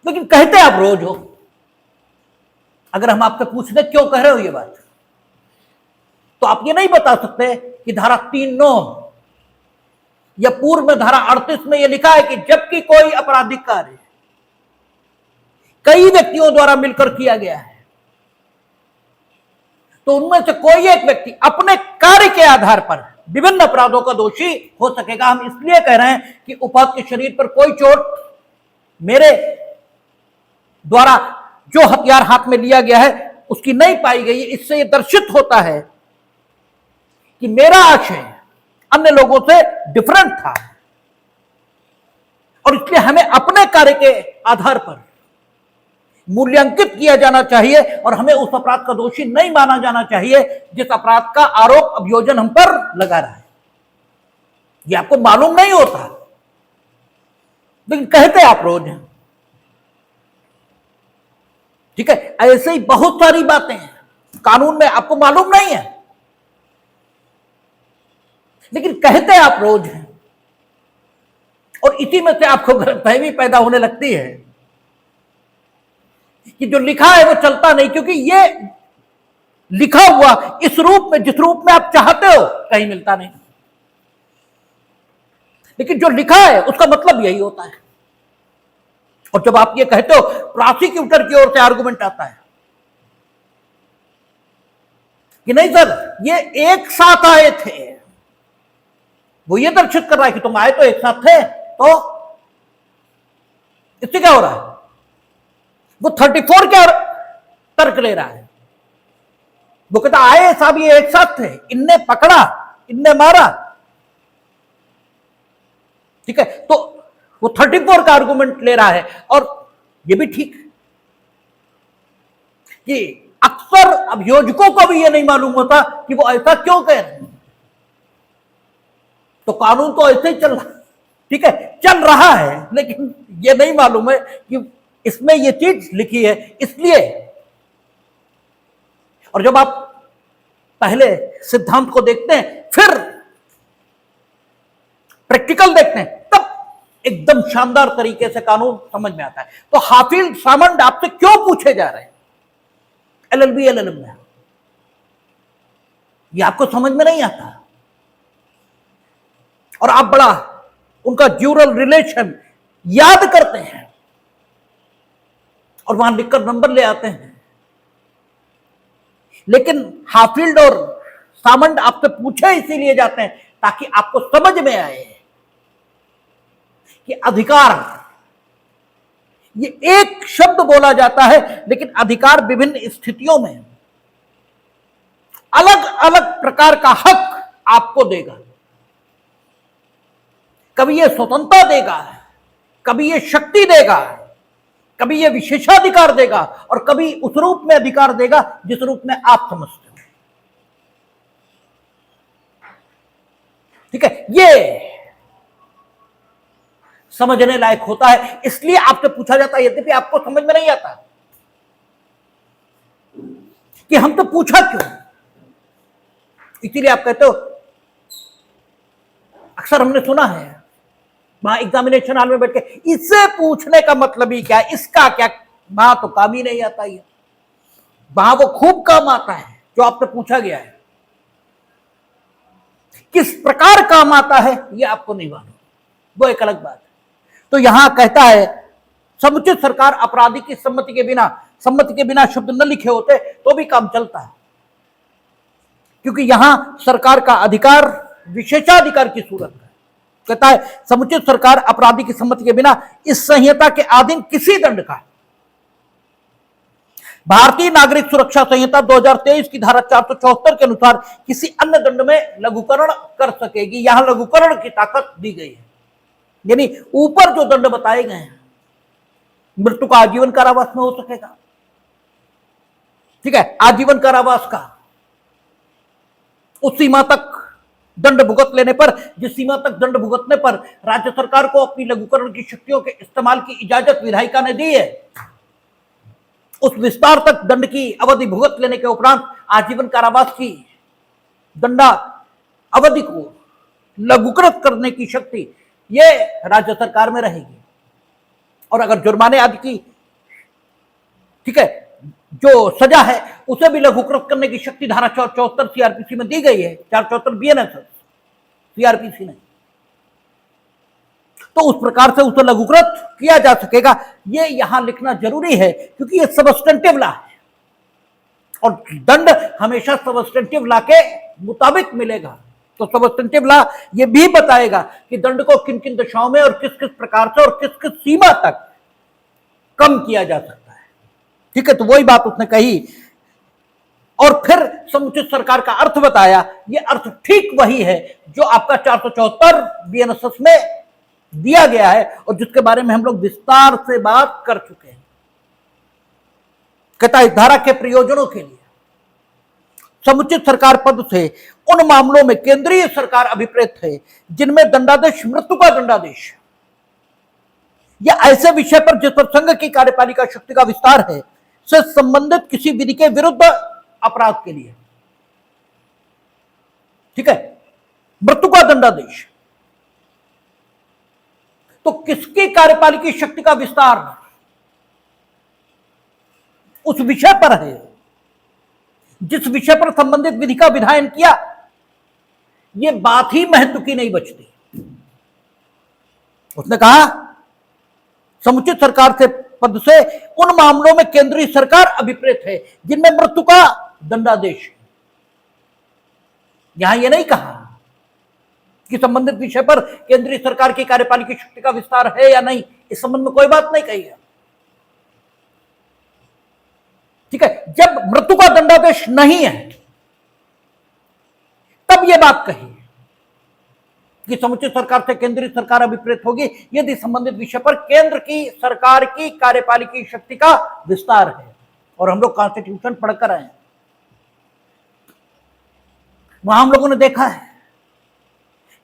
लेकिन कहते आप रोज हो। अगर हम आपसे पूछ दे क्यों कह रहे हो ये बात, तो आप ये नहीं बता सकते कि धारा 3(9) या पूर्व में धारा 38 में यह लिखा है कि जबकि कोई आपराधिक कार्य कई व्यक्तियों द्वारा मिलकर किया गया है, तो उनमें से कोई एक व्यक्ति अपने कार्य के आधार पर विभिन्न अपराधों का दोषी हो सकेगा। हम इसलिए कह रहे हैं कि उपहत के शरीर पर कोई चोट मेरे द्वारा जो हथियार हाथ में लिया गया है उसकी नहीं पाई गई है। इससे यह दर्शित होता है कि मेरा आशय अन्य लोगों से डिफरेंट था और इसलिए हमें अपने कार्य के आधार पर मूल्यांकित किया जाना चाहिए और हमें उस अपराध का दोषी नहीं माना जाना चाहिए जिस अपराध का आरोप अभियोजन हम पर लगा रहा है। यह आपको मालूम नहीं होता, लेकिन कहते आप रोज हैं। ठीक है, ऐसे ही बहुत सारी बातें हैं कानून में आपको मालूम नहीं है, लेकिन कहते आप रोज हैं। और इसी में से आपको गलतफहमी पैदा होने लगती है कि जो लिखा है वो चलता नहीं, क्योंकि ये लिखा हुआ इस रूप में, जिस रूप में आप चाहते हो, कहीं मिलता नहीं। लेकिन जो लिखा है उसका मतलब यही होता है। और जब आप ये कहते हो, प्रोसिक्यूटर की ओर से आर्गुमेंट आता है कि नहीं सर ये एक साथ आए थे, वो ये दर्शित कर रहा है कि तुम आए तो एक साथ थे, तो इससे क्या हो रहा है? वो 34 क्या तर्क ले रहा है। वो कहता आए साहब ये एक साथ थे, इनने पकड़ा, इनने मारा। ठीक है, तो वो 34 का आर्गुमेंट ले रहा है। और ये भी ठीक कि अक्सर अभियोजकों को भी ये नहीं मालूम होता कि वो ऐसा क्यों कह रहे हैं। तो कानून तो ऐसे ही चल रहा है, ठीक है, चल रहा है, लेकिन ये नहीं मालूम है कि इसमें ये चीज लिखी है इसलिए। और जब आप पहले सिद्धांत को देखते हैं फिर प्रैक्टिकल देखते हैं, तब एकदम शानदार तरीके से कानून समझ में आता है। तो हाफिज सामंड आपसे क्यों पूछे जा रहे हैं LLB LLM में, ये आपको समझ में नहीं आता। और आप बड़ा उनका ड्यूरल रिलेशन याद करते हैं और वहां लिखकर नंबर ले आते हैं। लेकिन हाफिल्ड और सामंड आपसे पूछे इसीलिए जाते हैं ताकि आपको समझ में आए कि अधिकार, ये एक शब्द बोला जाता है, लेकिन अधिकार विभिन्न स्थितियों में अलग अलग प्रकार का हक आपको देगा। कभी ये स्वतंत्रता देगा, कभी ये शक्ति देगा, कभी ये विशेषाधिकार देगा, और कभी उस रूप में अधिकार देगा जिस रूप में आप समझते हो। ठीक है, ये समझने लायक होता है, इसलिए आपसे पूछा जाता है। यद्यपि आपको समझ में नहीं आता कि हम तो पूछा क्यों, इसीलिए आप कहते हो। अक्सर हमने सुना है वहां एग्जामिनेशन हॉल में बैठ के, इससे पूछने का मतलब ही क्या, इसका क्या, वहां तो काम ही नहीं आता है। वहां वो खूब काम आता है जो आपसे पूछा गया है। किस प्रकार काम आता है ये आपको नहीं मालूम, वो एक अलग बात है। तो यहां कहता है समुचित सरकार अपराधी की सम्मति के बिना शब्द न लिखे होते तो भी काम चलता है, क्योंकि यहां सरकार का अधिकार विशेषाधिकार की सूरत है। कहता है समुचित सरकार अपराधी की सम्मति के बिना इस संहिता के अधीन किसी दंड का, भारतीय नागरिक सुरक्षा संहिता 2023 की धारा 474 के अनुसार किसी अन्य दंड में लघुकरण कर सकेगी। यहां लघुकरण की ताकत दी गई है, यानी ऊपर जो दंड बताए गए हैं, मृत्यु का आजीवन कारावास में हो सकेगा। ठीक है, आजीवन कारावास का उस सीमा तक दंड भुगत लेने पर, जिस सीमा तक दंड भुगतने पर राज्य सरकार को अपनी लघुकरण की शक्तियों के इस्तेमाल की इजाजत विधायिका ने दी है, उस विस्तार तक दंड की अवधि भुगत लेने के उपरांत आजीवन कारावास की दंडा अवधि को लघुकृत करने की शक्ति ये राज्य सरकार में रहेगी। और अगर जुर्माने आदि की, ठीक है, जो सजा है उसे भी लघुकृत करने की शक्ति धारा 474 सीआरपीसी में दी गई है, 474 बीएनएस सीआरपीसी ने। तो उस प्रकार से उसे लघुकृत किया जा सकेगा। ये यहां लिखना जरूरी है क्योंकि ये सबस्टेंटिव लॉ है और दंड हमेशा सबस्टेंटिव लॉ के मुताबिक मिलेगा। तो सबस्टेंटिव लॉ ये भी बताएगा कि दंड को किन किन दशाओं में और किस किस प्रकार से और किस किस सीमा तक कम किया जा सकता है। ठीक है, तो वही बात उसने कही और फिर समुचित सरकार का अर्थ बताया। ये अर्थ ठीक वही है जो आपका 474 बीएनएसएस में दिया गया है और जिसके बारे में हम लोग विस्तार से बात कर चुके हैं। कहता है, इस धारा के प्रयोजनों के लिए समुचित सरकार पद से उन मामलों में केंद्रीय सरकार अभिप्रेत है जिनमें दंडादेश मृत्यु का दंडादेश या ऐसे विषय पर जिस पर संघ की कार्यपालिका शक्ति का विस्तार है से संबंधित किसी विधि के विरुद्ध अपराध के लिए, ठीक है, मृत्यु का दंडादेश। तो किसकी कार्यपालिकी शक्ति का विस्तार उस विषय पर है जिस विषय पर संबंधित विधि का विधायन किया। यह बात ही महत्व की नहीं बचती। उसने कहा समुचित सरकार से पद से उन मामलों में केंद्रीय सरकार अभिप्रेत है जिनमें मृत्यु का दंडादेश है। यहां यह नहीं कहा कि संबंधित विषय पर केंद्रीय सरकार की कार्यपालिकी शक्ति का विस्तार है या नहीं, इस संबंध में कोई बात नहीं कही है। ठीक है, जब मृत्यु का दंडादेश नहीं है तब यह बात कही कि समुचित सरकार से केंद्रीय सरकार अभिप्रेत होगी यदि संबंधित विषय पर केंद्र की सरकार की कार्यपालिकी शक्ति का विस्तार है। और हम लोग कॉन्स्टिट्यूशन पढ़कर आए हैं, वहां हम लोगों ने देखा है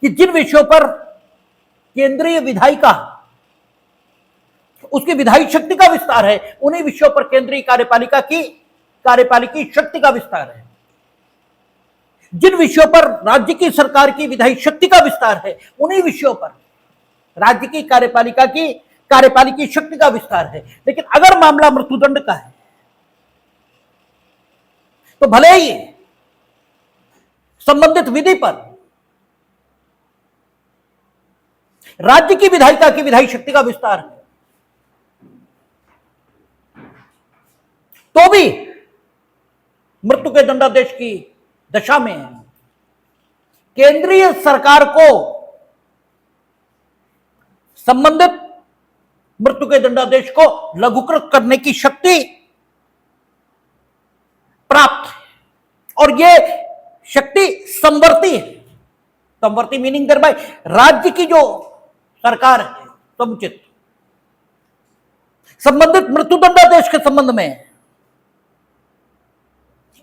कि जिन विषयों पर केंद्रीय विधायिका उसकी विधायी शक्ति का विस्तार है उन्हीं विषयों पर केंद्रीय कार्यपालिका की कार्यपालिकी शक्ति का विस्तार है। जिन विषयों पर राज्य की सरकार की विधायी शक्ति का विस्तार है उन्हीं विषयों पर राज्य की कार्यपालिका की कार्यपालिकी शक्ति का विस्तार है। लेकिन अगर मामला मृत्युदंड का है तो भले ही संबंधित विधि पर राज्य की विधायिका की विधायी शक्ति का विस्तार है तो भी मृत्यु के दंडादेश की दशा में केंद्रीय सरकार को संबंधित मृत्यु के दंडादेश को लघुकृत करने की शक्ति प्राप्त है। और यह शक्ति संवर्ती है। संवर्ती मीनिंग देयर बाय राज्य की जो सरकार है समुचित संबंधित मृत्यु दंडादेश के संबंध में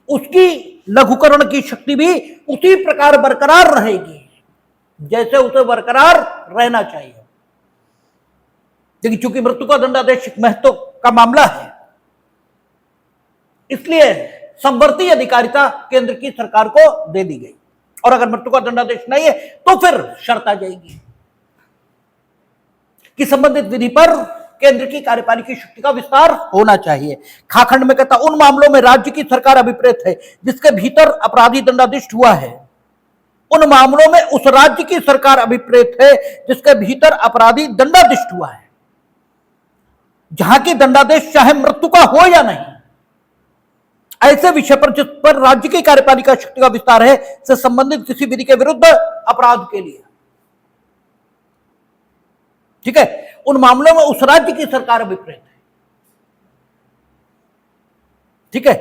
उसकी लघुकरण की शक्ति भी उसी प्रकार बरकरार रहेगी जैसे उसे बरकरार रहना चाहिए। लेकिन चूंकि मृत्यु का दंडादेश महत्व का मामला है इसलिए संवर्ती अधिकारिता केंद्र की सरकार को दे दी गई। और अगर मृत्यु का दंडादेश नहीं है तो फिर शर्त आ जाएगी कि संबंधित विधि पर केंद्र की कार्यपालिकी शक्ति का विस्तार होना चाहिए। खाखंड में कहता उन मामलों में राज्य की सरकार अभिप्रेत है जिसके भीतर अपराधी दंडादिष्ट हुआ है। उन मामलों में उस राज्य की सरकार अभिप्रेत है जिसके भीतर अपराधी दंडादिष्ट हुआ है, जहां की दंडादेश चाहे मृत्यु का हो या नहीं। ऐसे विषय पर जिस पर राज्य की कार्यपालिका शक्ति का विस्तार है से संबंधित किसी विधि के विरुद्ध अपराध के लिए, ठीक है, उन मामलों में उस राज्य की सरकार अभिप्रेत है। ठीक है,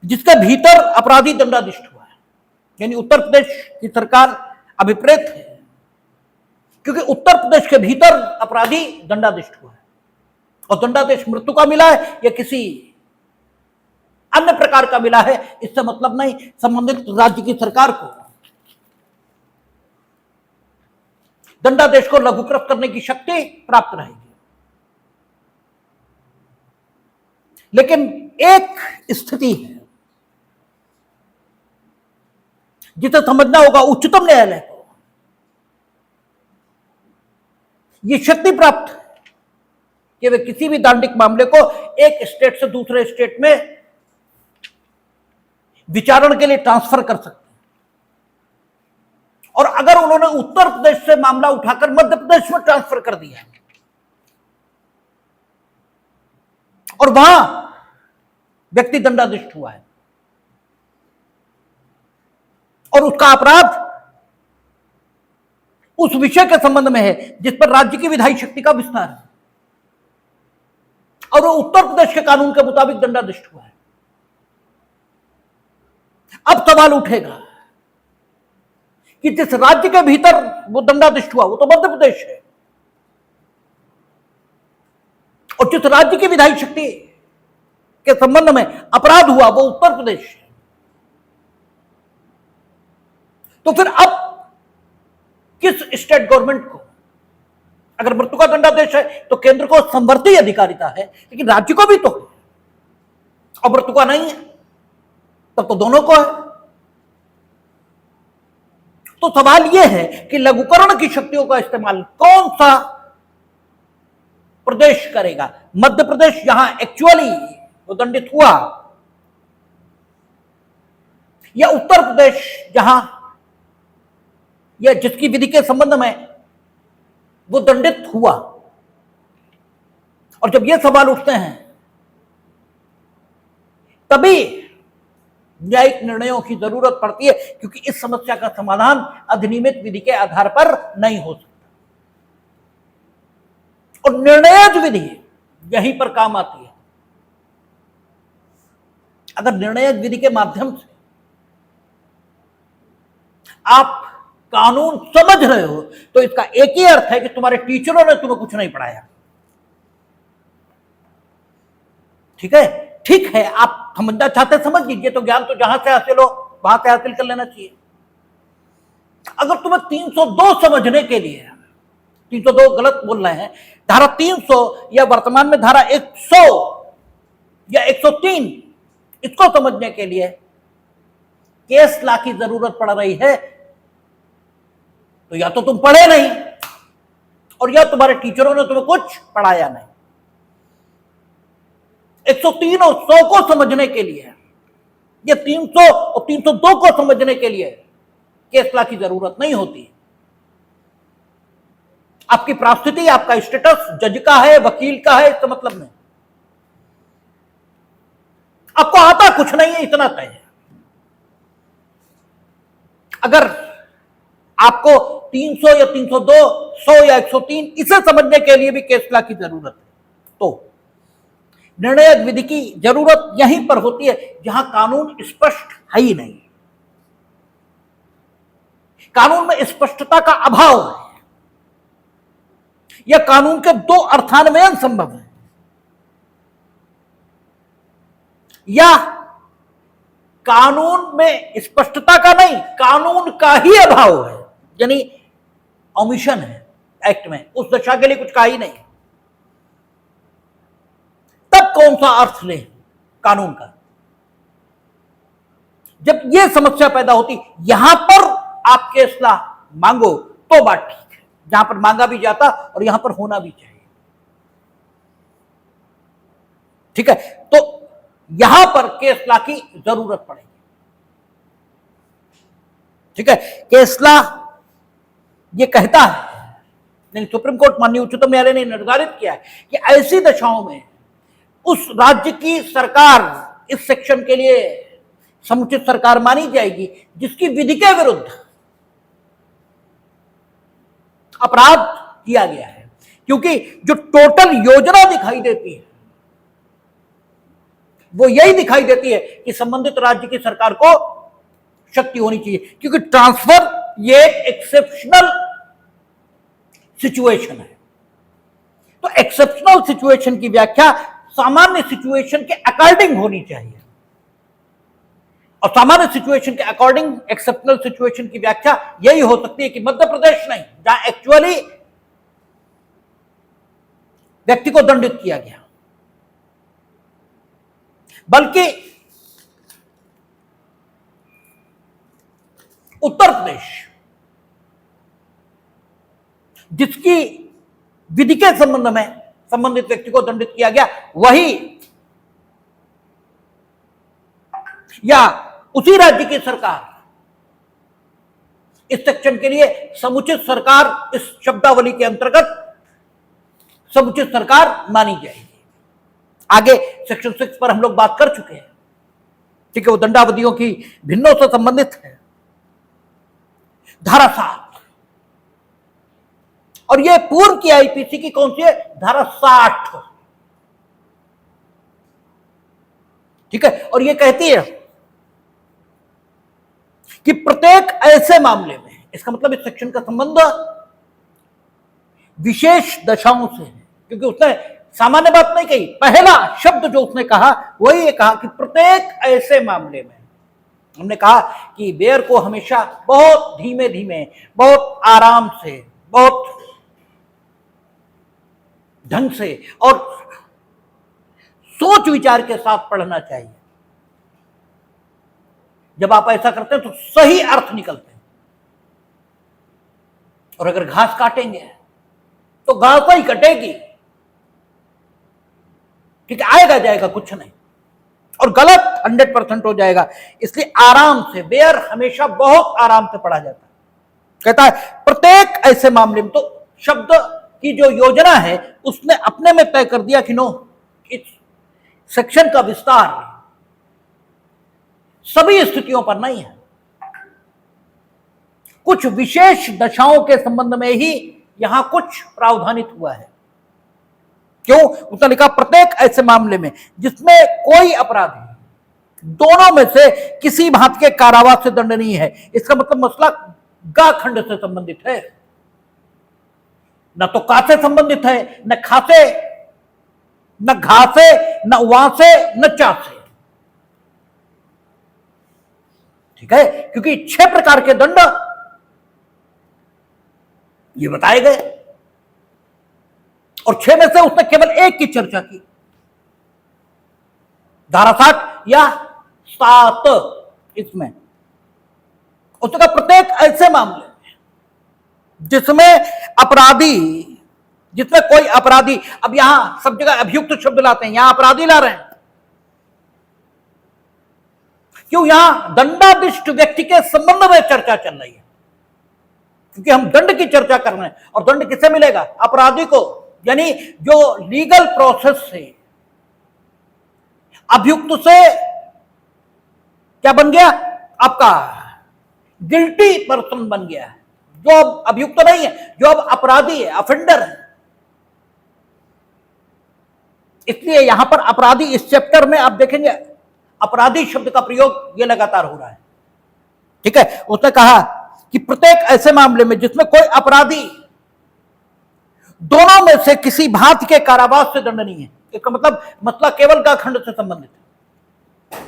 जिसके भीतर अपराधी दंडादिष्ट हुआ है, यानी उत्तर प्रदेश की सरकार अभिप्रेत है क्योंकि उत्तर प्रदेश के भीतर अपराधी दंडादिष्ट हुआ है। और दंडादेश मृत्यु का मिला है या किसी अन्य प्रकार का मिला है इससे मतलब नहीं, संबंधित राज्य की सरकार को दंडादेश को लघुकृत करने की शक्ति प्राप्त रहेगी। लेकिन एक स्थिति है जिसे समझना होगा उच्चतम न्यायालय को ये शक्ति प्राप्त है कि वे किसी भी दांडिक मामले को एक स्टेट से दूसरे स्टेट में विचारण के लिए ट्रांसफर कर सकते हैं। और अगर उन्होंने उत्तर प्रदेश से मामला उठाकर मध्य प्रदेश में ट्रांसफर कर दिया और वहां व्यक्ति दंडाधिष्ट हुआ है और उसका अपराध उस विषय के संबंध में है जिस पर राज्य की विधायी शक्ति का विस्तार है और वो उत्तर प्रदेश के कानून के मुताबिक दंडाधिष्ट हुआ है, अब सवाल उठेगा कि जिस राज्य के भीतर वो दंडाधिष्ट हुआ वो तो मध्य प्रदेश है और जिस राज्य की विधायी शक्ति के संबंध में अपराध हुआ वो उत्तर प्रदेश है। तो फिर अब किस स्टेट गवर्नमेंट को, अगर मृत्यु का दंडादेश है तो केंद्र को संवर्ती अधिकारिता है लेकिन राज्य को भी तो है, और मृत्यु का नहीं है तब तो दोनों को है। तो सवाल यह है कि लघुकरण की शक्तियों का इस्तेमाल कौन सा प्रदेश करेगा। मध्य प्रदेश यहां एक्चुअली वो दंडित हुआ या उत्तर प्रदेश जहां या जिसकी विधि के संबंध में वो दंडित हुआ। और जब ये सवाल उठते हैं तभी न्यायिक निर्णयों की जरूरत पड़ती है क्योंकि इस समस्या का समाधान अधिनियमित विधि के आधार पर नहीं हो सकता और निर्णयज विधि यहीं पर काम आती है। अगर निर्णयज विधि के माध्यम से आप कानून समझ रहे हो तो इसका एक ही अर्थ है कि तुम्हारे टीचरों ने तुम्हें कुछ नहीं पढ़ाया। ठीक है, ठीक है, आप समझना चाहते समझ लीजिए, तो ज्ञान तो जहां से हासिल हो वहां से हासिल कर लेना चाहिए। अगर तुम्हें 302 समझने के लिए, 302 गलत बोल रहे हैं, धारा 300 या वर्तमान में धारा 100 या 103 इसको समझने के लिए केस लॉ की जरूरत पड़ रही है तो या तो तुम पढ़े नहीं और या तुम्हारे टीचरों ने तुम्हें कुछ पढ़ाया नहीं। 103 और 100 को समझने के लिए या 300 और 302 को समझने के लिए केस लॉ की जरूरत नहीं होती। आपकी परिस्थिति, आपका स्टेटस जज का है, वकील का है, इसका मतलब नहीं। आपको आता कुछ नहीं है, इतना तय है। अगर आपको 300 या 302, 100 या 103 इसे समझने के लिए भी केस लॉ की जरूरत है तो निर्णयक विधि की जरूरत यहीं पर होती है जहां कानून स्पष्ट है ही नहीं, कानून में स्पष्टता का अभाव है या कानून के दो अर्थान्वयन संभव है या कानून में स्पष्टता का नहीं, कानून का ही अभाव है, यानी ओमिशन है एक्ट में, उस दशा के लिए कुछ कहा ही नहीं। तब कौन सा अर्थ ले कानून का? जब यह समस्या पैदा होती, यहां पर आप केस लॉ मांगो तो बात ठीक है, जहां पर मांगा भी जाता और यहां पर होना भी चाहिए। ठीक है, तो यहां पर केस लॉ की जरूरत पड़ेगी। ठीक है, केस लॉ ये कहता है, नहीं, सुप्रीम कोर्ट माननीय उच्चतम न्यायालय ने निर्धारित किया है कि ऐसी दशाओं में उस राज्य की सरकार इस सेक्शन के लिए समुचित सरकार मानी जाएगी जिसकी विधि के विरुद्ध अपराध किया गया है, क्योंकि जो टोटल योजना दिखाई देती है वो यही दिखाई देती है कि संबंधित राज्य की सरकार को शक्ति होनी चाहिए, क्योंकि ट्रांसफर ये एक्सेप्शनल सिचुएशन है। तो एक्सेप्शनल सिचुएशन की व्याख्या सामान्य सिचुएशन के अकॉर्डिंग होनी चाहिए और सामान्य सिचुएशन के अकॉर्डिंग एक्सेप्शनल सिचुएशन की व्याख्या यही हो सकती है कि मध्य प्रदेश नहीं, जहां एक्चुअली व्यक्ति को दंडित किया गया, बल्कि उत्तर प्रदेश, जिसकी विधि के संबंध में संबंधित व्यक्ति को दंडित किया गया, वही या उसी राज्य की सरकार इस सेक्शन के लिए समुचित सरकार, इस शब्दावली के अंतर्गत समुचित सरकार मानी जाएगी। आगे सेक्शन 6 पर हम लोग बात कर चुके हैं, ठीक है, वो दंडावधियों की भिन्नों से संबंधित है। धारा 7, और ये पूर्व की आईपीसी की कौन सी है? धारा 60, ठीक है। और ये कहती है कि प्रत्येक ऐसे मामले में, इसका मतलब इस सेक्शन का संबंध विशेष दशाओं से है, क्योंकि उसने सामान्य बात नहीं कही। पहला शब्द जो उसने कहा वही ये कहा कि प्रत्येक ऐसे मामले में। हमने कहा कि बेयर को हमेशा बहुत धीमे धीमे, बहुत आराम से, बहुत ढंग से और सोच विचार के साथ पढ़ना चाहिए। जब आप ऐसा करते हैं तो सही अर्थ निकलते हैं। और अगर घास काटेंगे तो घास ही कटेगी, ठीक है, आएगा जाएगा कुछ नहीं, और गलत 100% हो जाएगा। इसलिए आराम से, बेयर हमेशा बहुत आराम से पढ़ा जाता है। कहता है प्रत्येक ऐसे मामले में, तो शब्द की जो योजना है उसने अपने में तय कर दिया कि नो, इस सेक्शन का विस्तार सभी स्थितियों पर नहीं है, कुछ विशेष दशाओं के संबंध में ही यहां कुछ प्रावधानित हुआ है। क्यों? उसने लिखा प्रत्येक ऐसे मामले में जिसमें कोई अपराधी दोनों में से किसी भांति के कारावास से दंडनीय है। इसका मतलब मसला गा खंड से संबंधित है, न तो का से संबंधित है, न खा से, न घा से, न वहां से, न चा से, ठीक है, क्योंकि 6 प्रकार के दंड ये बताए गए, और 6 में से उसने केवल एक की चर्चा की, धारा 60 या 7। इसमें उसने कहा प्रत्येक ऐसे मामले में जिसमें अपराधी, जिसमें कोई अपराधी, अब यहां सब जगह अभियुक्त शब्द लाते हैं, यहां अपराधी ला रहे हैं। क्यों? यहां दंडादिष्ट व्यक्ति के संबंध में चर्चा चल रही है, क्योंकि हम दंड की चर्चा कर रहे हैं। और दंड किसे मिलेगा? अपराधी को, यानी जो लीगल प्रोसेस से अभियुक्त से क्या बन गया? आपका गिल्टी पर्सन बन गया है, जो अब अभियुक्त नहीं है, जो अब अपराधी है, ऑफेंडर है। इसलिए यहां पर अपराधी, इस चैप्टर में आप देखेंगे अपराधी शब्द का प्रयोग ये लगातार हो रहा है, ठीक है। उसने कहा कि प्रत्येक ऐसे मामले में जिसमें कोई अपराधी दोनों में से किसी भांति के कारावास से दंडनीय है। इसका मतलब मसला केवल का खंड से संबंधित है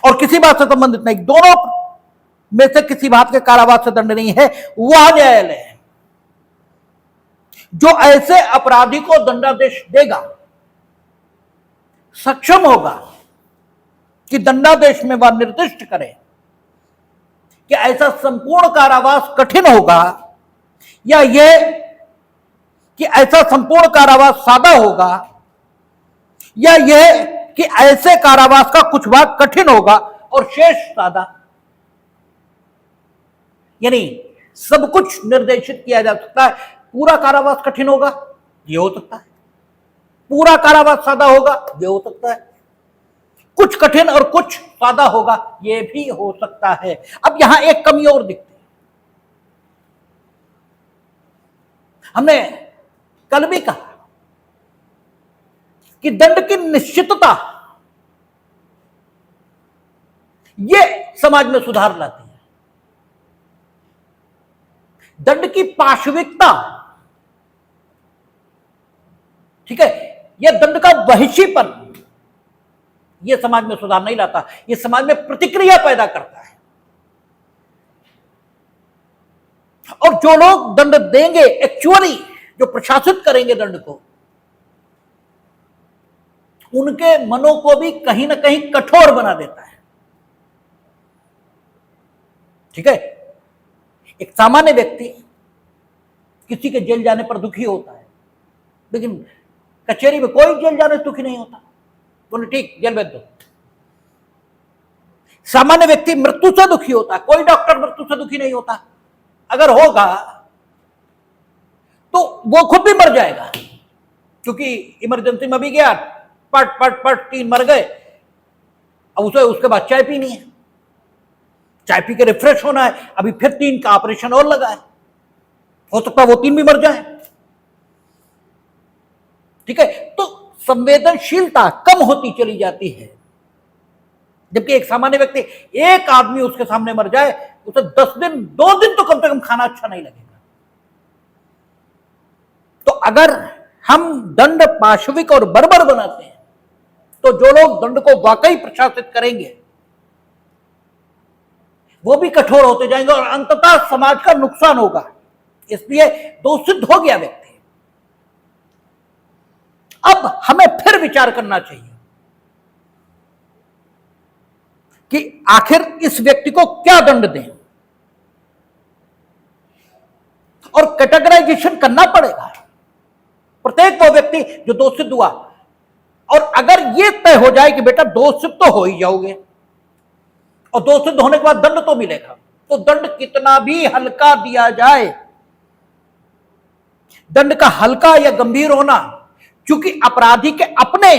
और किसी बात से संबंधित नहीं, दोनों में से किसी बात के कारावास से दंडनीय है। वह न्यायालय है जो ऐसे अपराधी को दंडादेश देगा, सक्षम होगा कि दंडादेश में वह निर्दिष्ट करे कि ऐसा संपूर्ण कारावास कठिन होगा या यह कि ऐसा संपूर्ण कारावास सादा होगा, या यह कि ऐसे कारावास का कुछ भाग कठिन होगा और शेष सादा। यानी सब कुछ निर्देशित किया जा सकता है। पूरा कारावास कठिन होगा, यह हो सकता है, पूरा कारावास सादा होगा, यह हो सकता है, कुछ कठिन और कुछ सादा होगा, यह भी हो सकता है। अब यहां एक कमी और दिखती है। हमने कल भी कहा कि दंड की निश्चितता यह समाज में सुधार लाती है। दंड की पाशविकता, ठीक है, यह दंड का वहिशीपन, यह समाज में सुधार नहीं लाता, यह समाज में प्रतिक्रिया पैदा करता है। और जो लोग दंड देंगे, एक्चुअली जो प्रशासित करेंगे दंड को, उनके मनों को भी कहीं ना कहीं कठोर बना देता है, ठीक है, एक सामान्य व्यक्ति किसी के जेल जाने पर दुखी होता है, लेकिन कचहरी में कोई जेल जाने से दुखी नहीं होता, बोले ठीक जेल भेज दो। सामान्य व्यक्ति मृत्यु से दुखी होता है, कोई डॉक्टर मृत्यु से दुखी नहीं होता। अगर होगा तो वो खुद भी मर जाएगा, क्योंकि इमरजेंसी में भी गया, पट पट पट 3 मर गए, अब उसे उसके बाद चाय पीनी है, चाय पी के रिफ्रेश होना है, अभी फिर 3 का ऑपरेशन और लगा है, हो सकता है वो 3 भी मर जाए। ठीक है, तो संवेदनशीलता कम होती चली जाती है, जबकि एक सामान्य व्यक्ति, एक आदमी उसके सामने मर जाए, उसे 10 दिन 2 दिन तो कम से कम खाना अच्छा नहीं लगेगा। तो अगर हम दंड पाशविक और बर्बर बनाते हैं, तो जो लोग दंड को वाकई प्रशासित करेंगे वो भी कठोर होते जाएंगे और अंततः समाज का नुकसान होगा। इसलिए दोष सिद्ध हो गया व्यक्ति, अब हमें फिर विचार करना चाहिए कि आखिर इस व्यक्ति को क्या दंड दें, और कैटेगराइजेशन करना पड़ेगा। प्रत्येक वो व्यक्ति जो दोष सिद्ध हुआ, और अगर ये तय हो जाए कि बेटा दोष सिद्ध तो हो ही जाओगे और दोष सिद्ध होने के बाद दंड तो मिलेगा, तो दंड कितना भी हल्का दिया जाए, दंड का हल्का या गंभीर होना क्योंकि अपराधी के अपने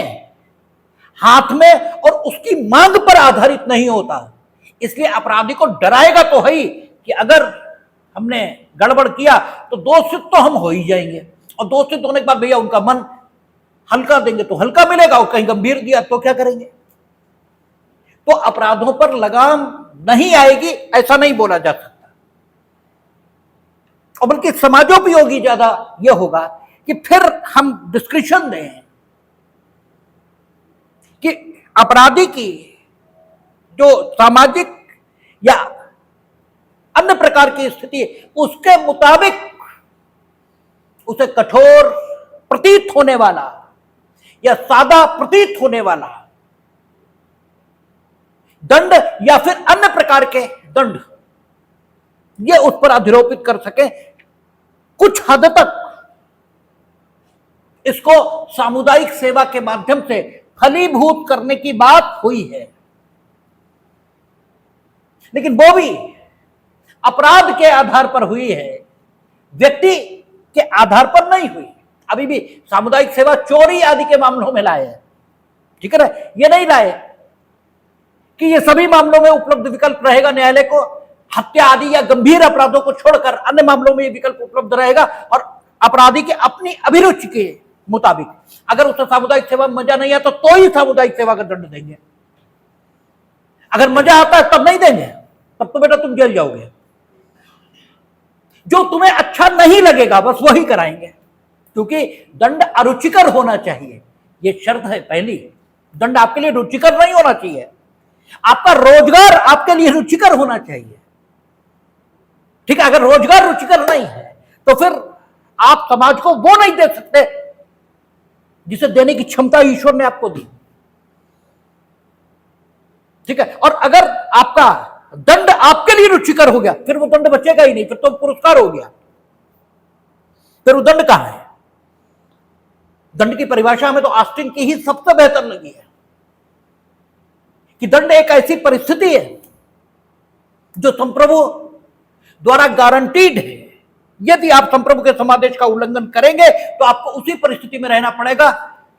हाथ में और उसकी मांग पर आधारित नहीं होता, इसलिए अपराधी को डराएगा तो है ही कि अगर हमने गड़बड़ किया तो दोषित तो हम हो ही जाएंगे, और दोषित होने के बाद भैया उनका मन हल्का देंगे तो हल्का मिलेगा, और कहीं गंभीर दिया तो क्या करेंगे। तो अपराधों पर लगाम नहीं आएगी ऐसा नहीं बोला जा सकता, और बल्कि समाजोपयोगी ज्यादा यह होगा कि फिर हम डिस्क्रिप्शन दें कि अपराधी की जो सामाजिक या अन्य प्रकार की स्थिति उसके मुताबिक उसे कठोर प्रतीत होने वाला या सादा प्रतीत होने वाला दंड या फिर अन्य प्रकार के दंड ये उस पर अधिरोपित कर सके। कुछ हद तक इसको सामुदायिक सेवा के माध्यम से फलीभूत करने की बात हुई है, लेकिन वो भी अपराध के आधार पर हुई है, व्यक्ति के आधार पर नहीं हुई। अभी भी सामुदायिक सेवा चोरी आदि के मामलों में लाए हैं, ठीक है ना, ये नहीं लाए कि ये सभी मामलों में उपलब्ध विकल्प रहेगा न्यायालय को, हत्या आदि या गंभीर अपराधों को छोड़कर अन्य मामलों में ये विकल्प उपलब्ध रहेगा, और अपराधी के अपनी अभिरुचि के मुताबिक अगर उसे सामुदायिक सेवा में मजा नहीं आता तो ही सामुदायिक सेवा का दंड देंगे, अगर मजा आता है तब नहीं देंगे, तब तो बेटा तुम जेल जाओगे। जो तुम्हें अच्छा नहीं लगेगा बस वही कराएंगे, क्योंकि दंड अरुचिकर होना चाहिए, यह शर्त है पहली। दंड आपके लिए रुचिकर नहीं होना चाहिए, आपका रोजगार आपके लिए रुचिकर होना चाहिए, ठीक है। अगर रोजगार रुचिकर नहीं है तो फिर आप समाज को वो नहीं दे सकते जिसे देने की क्षमता ईश्वर ने आपको दी, ठीक है। और अगर आपका दंड आपके लिए रुचिकर हो गया फिर वो दंड बचेगा ही नहीं, फिर तो पुरस्कार हो गया, फिर वो दंड कहां है। दंड की परिभाषा हमें तो ऑस्टिन की ही सबसे बेहतर लगी है कि दंड एक ऐसी परिस्थिति है जो संप्रभु द्वारा गारंटीड है। यदि आप संप्रभु के समादेश का उल्लंघन करेंगे तो आपको उसी परिस्थिति में रहना पड़ेगा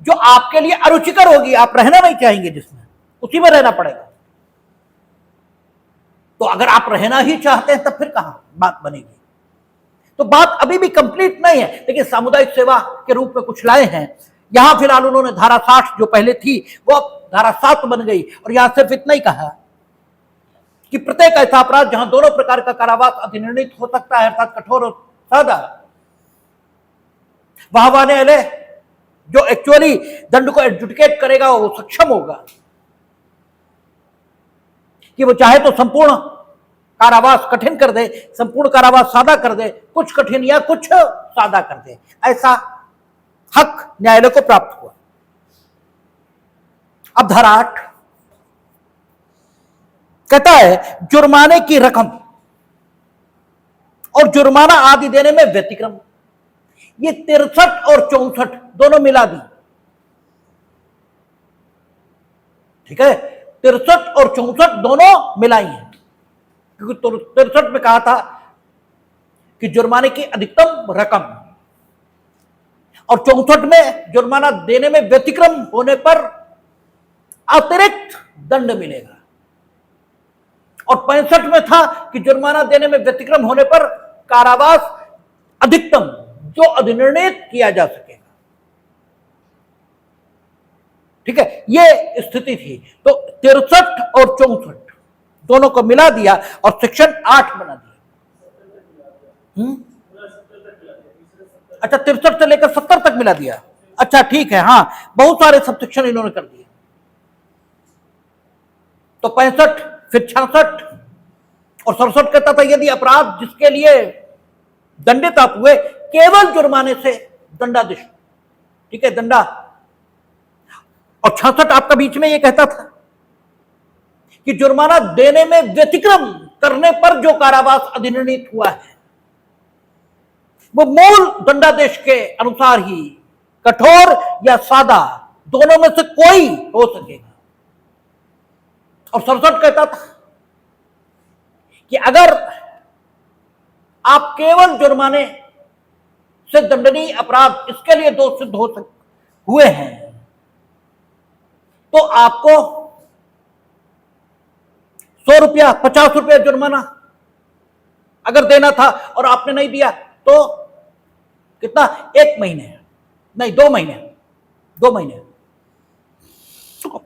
जो आपके लिए अरुचिकर होगी, आप रहना नहीं चाहेंगे जिसमें, उसी में रहना पड़ेगा। तो अगर आप रहना ही चाहते हैं तब फिर कहां बात बनेगी। तो बात अभी भी कंप्लीट नहीं है, लेकिन सामुदायिक सेवा के रूप में कुछ लाए हैं। यहां फिलहाल उन्होंने धारा 60 जो पहले थी वो अब धारा 7 बन गई, और यहां सिर्फ इतना ही कहा कि प्रत्येक ऐसा अपराध जहां दोनों प्रकार का कारावास अधिनिर्णित हो सकता है, अर्थात कठोर और सादा, वहां न्यायालय जो एक्चुअली दंड को एडजुडिकेट करेगा वो सक्षम होगा कि वो चाहे तो संपूर्ण कारावास कठिन कर दे, संपूर्ण कारावास सादा कर दे, कुछ कठिन या कुछ सादा कर दे, ऐसा हक न्यायालय को प्राप्त हुआ। अब धारा 8 कहता है जुर्माने की रकम और जुर्माना आदि देने में व्यतिक्रम। ये 63 और 64 दोनों मिला दी, ठीक है, 63 और 64 दोनों मिलाई है, क्योंकि 63 में कहा था कि जुर्माने की अधिकतम रकम, और 64 में जुर्माना देने में व्यतिक्रम होने पर अतिरिक्त दंड मिलेगा, और 65 में था कि जुर्माना देने में व्यतिक्रम होने पर कारावास अधिकतम जो अधिनिर्णित किया जा सकेगा। ठीक है, ये स्थिति थी। तो 63 और 64 दोनों को मिला दिया और सेक्शन 8 बना दिया। अच्छा, 63 से लेकर 70 तक मिला दिया। अच्छा ठीक है, हाँ, बहुत सारे सबसेक्शन इन्होंने कर दिए। तो 65, फिर 66 और 67 कहता था यदि अपराध जिसके लिए दंडित आप हुए केवल जुर्माने से दंडाधीश, ठीक है, दंडा। और 66 आपका बीच में ये कहता था कि जुर्माना देने में व्यतिक्रम करने पर जो कारावास अधिनिर्णित हुआ है वो मूल दंडादेश के अनुसार ही कठोर या सादा दोनों में से कोई हो सकेगा। और 67 कहता था कि अगर आप केवल जुर्माने से दंडनीय अपराध इसके लिए दोष सिद्ध हुए हैं तो आपको 100 रुपया, 50 रुपया जुर्माना अगर देना था और आपने नहीं दिया तो कितना, 1 महीने, नहीं 2 महीने, 2 महीने,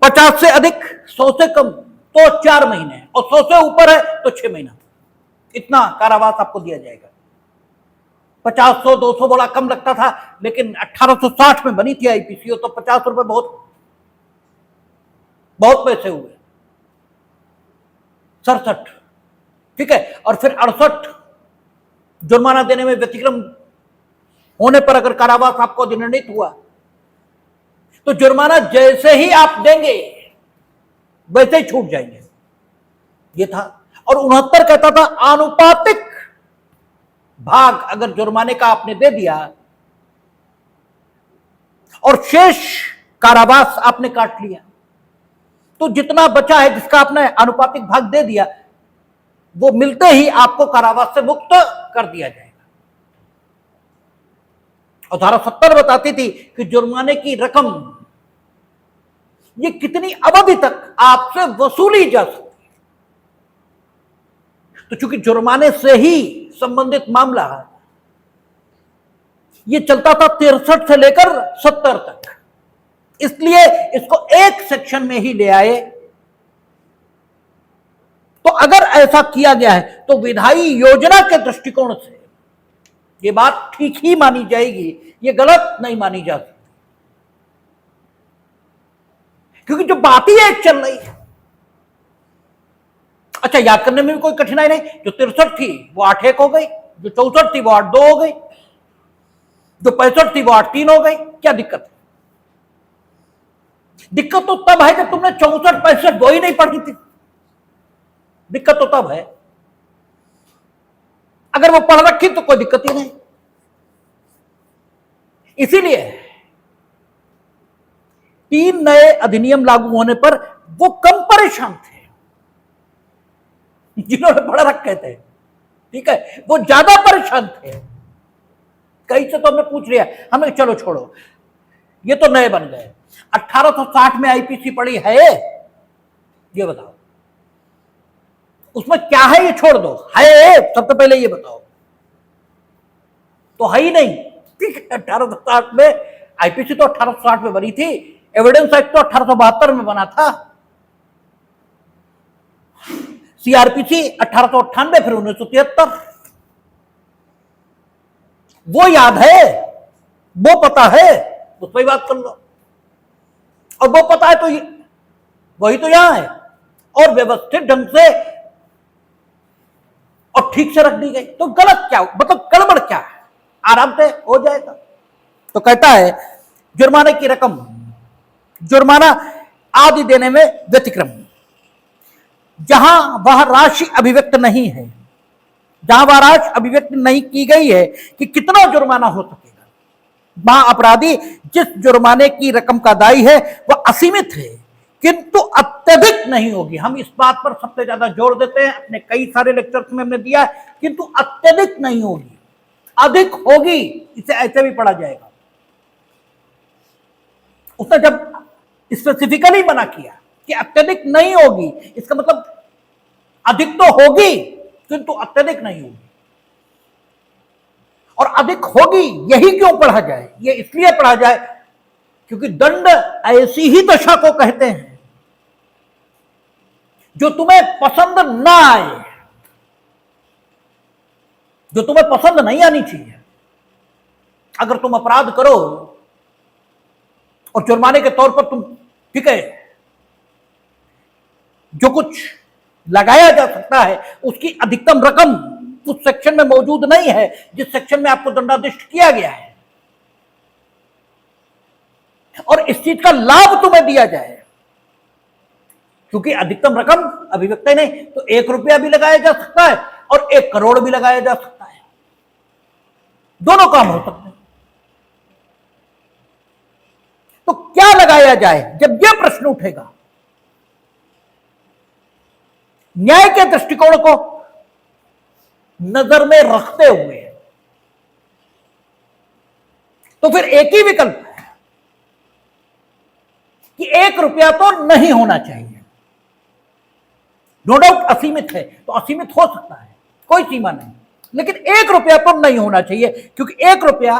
50 से अधिक, 100 से कम तो 4 महीने, और 100 से ऊपर है तो 6 महीना, इतना कारावास आपको दिया जाएगा। 50, 100, 200 बड़ा कम लगता था, लेकिन 1860 में बनी थी आईपीसीओ, तो 50 रुपए बहुत पैसे हुए। 67, ठीक है, और फिर 68 जुर्माना देने में व्यतिक्रम होने पर अगर कारावास आपको अधिनिर्णित हुआ तो जुर्माना जैसे ही आप देंगे वैसे ही छूट जाएंगे, ये था। और 69 कहता था आनुपातिक भाग अगर जुर्माने का आपने दे दिया और शेष कारावास आपने काट लिया तो जितना बचा है जिसका आपने आनुपातिक भाग दे दिया वो मिलते ही आपको कारावास से मुक्त कर दिया जाएगा। और धारा 70 बताती थी कि जुर्माने की रकम ये कितनी अवधि तक आपसे वसूली जा सकती है। तो चूंकि जुर्माने से ही संबंधित मामला है, ये चलता था 63 से लेकर 70 तक, इसलिए इसको एक सेक्शन में ही ले आए। तो अगर ऐसा किया गया है तो विधायी योजना के दृष्टिकोण से ये बात ठीक ही मानी जाएगी, ये गलत नहीं मानी जा सकती, क्योंकि जो बात ही एक चल रही है। अच्छा, याद करने में भी कोई कठिनाई नहीं, जो 63 थी वो 8-1 हो गई, जो 64 थी वो 8-2 हो गई, जो 65 थी वो 8-3 हो गई। क्या दिक्कत है? दिक्कत तो तब है जब तुमने 64-65 दो ही नहीं पढ़ी थी, दिक्कत तो तब है। अगर वो पढ़ रखी तो कोई दिक्कत ही नहीं। इसीलिए 3 नए अधिनियम लागू होने पर वो कम परेशान थे जिन्होंने पढ़ रखे थे, ठीक है, वो ज्यादा परेशान थे। कहीं से तो हमने पूछ लिया, हमने चलो छोड़ो, ये तो नए बन गए। 1860 में आईपीसी पढ़ी है, ये बताओ उसमें क्या है, ये छोड़ दो, है सबसे पहले ये बताओ। तो है ही नहीं, ठीक है। 1860 में आईपीसी तो 1860 में बनी थी, एविडेंस एक्ट तो 1872 में बना था, सीआरपीसी 1898, फिर 1973। वो याद है, वो पता है, उस पर बात कर लो। और वो पता है तो वही तो यहां है, और व्यवस्थित ढंग से और ठीक से रख दी गई। तो गलत क्या, मतलब गड़बड़ क्या है, आराम से हो जाएगा। तो कहता है जुर्माने की रकम, जुर्माना आदि देने में व्यतिक्रम, जहां वह राशि अभिव्यक्त नहीं है जहां वाराश अभिव्यक्ति नहीं की गई है कि कितना जुर्माना हो सकेगा। वहां अपराधी जिस जुर्माने की रकम का दायी है वह असीमित है किंतु अत्यधिक नहीं होगी। हम इस बात पर सबसे ज्यादा जोर देते हैं, अपने कई सारे लेक्चर्स में हमने दिया है, किंतु अत्यधिक नहीं होगी, अधिक होगी, इसे ऐसे भी पढ़ा जाएगा। उसने जब स्पेसिफिकली मना किया कि अत्यधिक नहीं होगी, इसका मतलब अधिक तो होगी किंतु अत्यधिक नहीं होगी। और अधिक होगी यही क्यों पढ़ा जाए? यह इसलिए पढ़ा जाए क्योंकि दंड ऐसी ही दशा को कहते हैं जो तुम्हें पसंद ना आए, जो तुम्हें पसंद नहीं आनी चाहिए। अगर तुम अपराध करो और जुर्माने के तौर पर तुम, ठीक है, जो कुछ लगाया जा सकता है उसकी अधिकतम रकम उस सेक्शन में मौजूद नहीं है जिस सेक्शन में आपको दंडाधिष्ट किया गया है, और इस चीज का लाभ तुम्हें दिया जाए, क्योंकि अधिकतम रकम अभिव्यक्ति नहीं तो 1 रुपया भी लगाया जा सकता है और 1 करोड़ भी लगाया जा सकता है, दोनों काम हो सकते हैं। तो क्या लगाया जाए? जब यह प्रश्न उठेगा न्याय के दृष्टिकोण को नजर में रखते हुए, तो फिर एक ही विकल्प है कि 1 रुपया तो नहीं होना चाहिए। नो डाउट असीमित है तो असीमित हो सकता है, कोई सीमा नहीं, लेकिन 1 रुपया तो नहीं होना चाहिए, क्योंकि 1 रुपया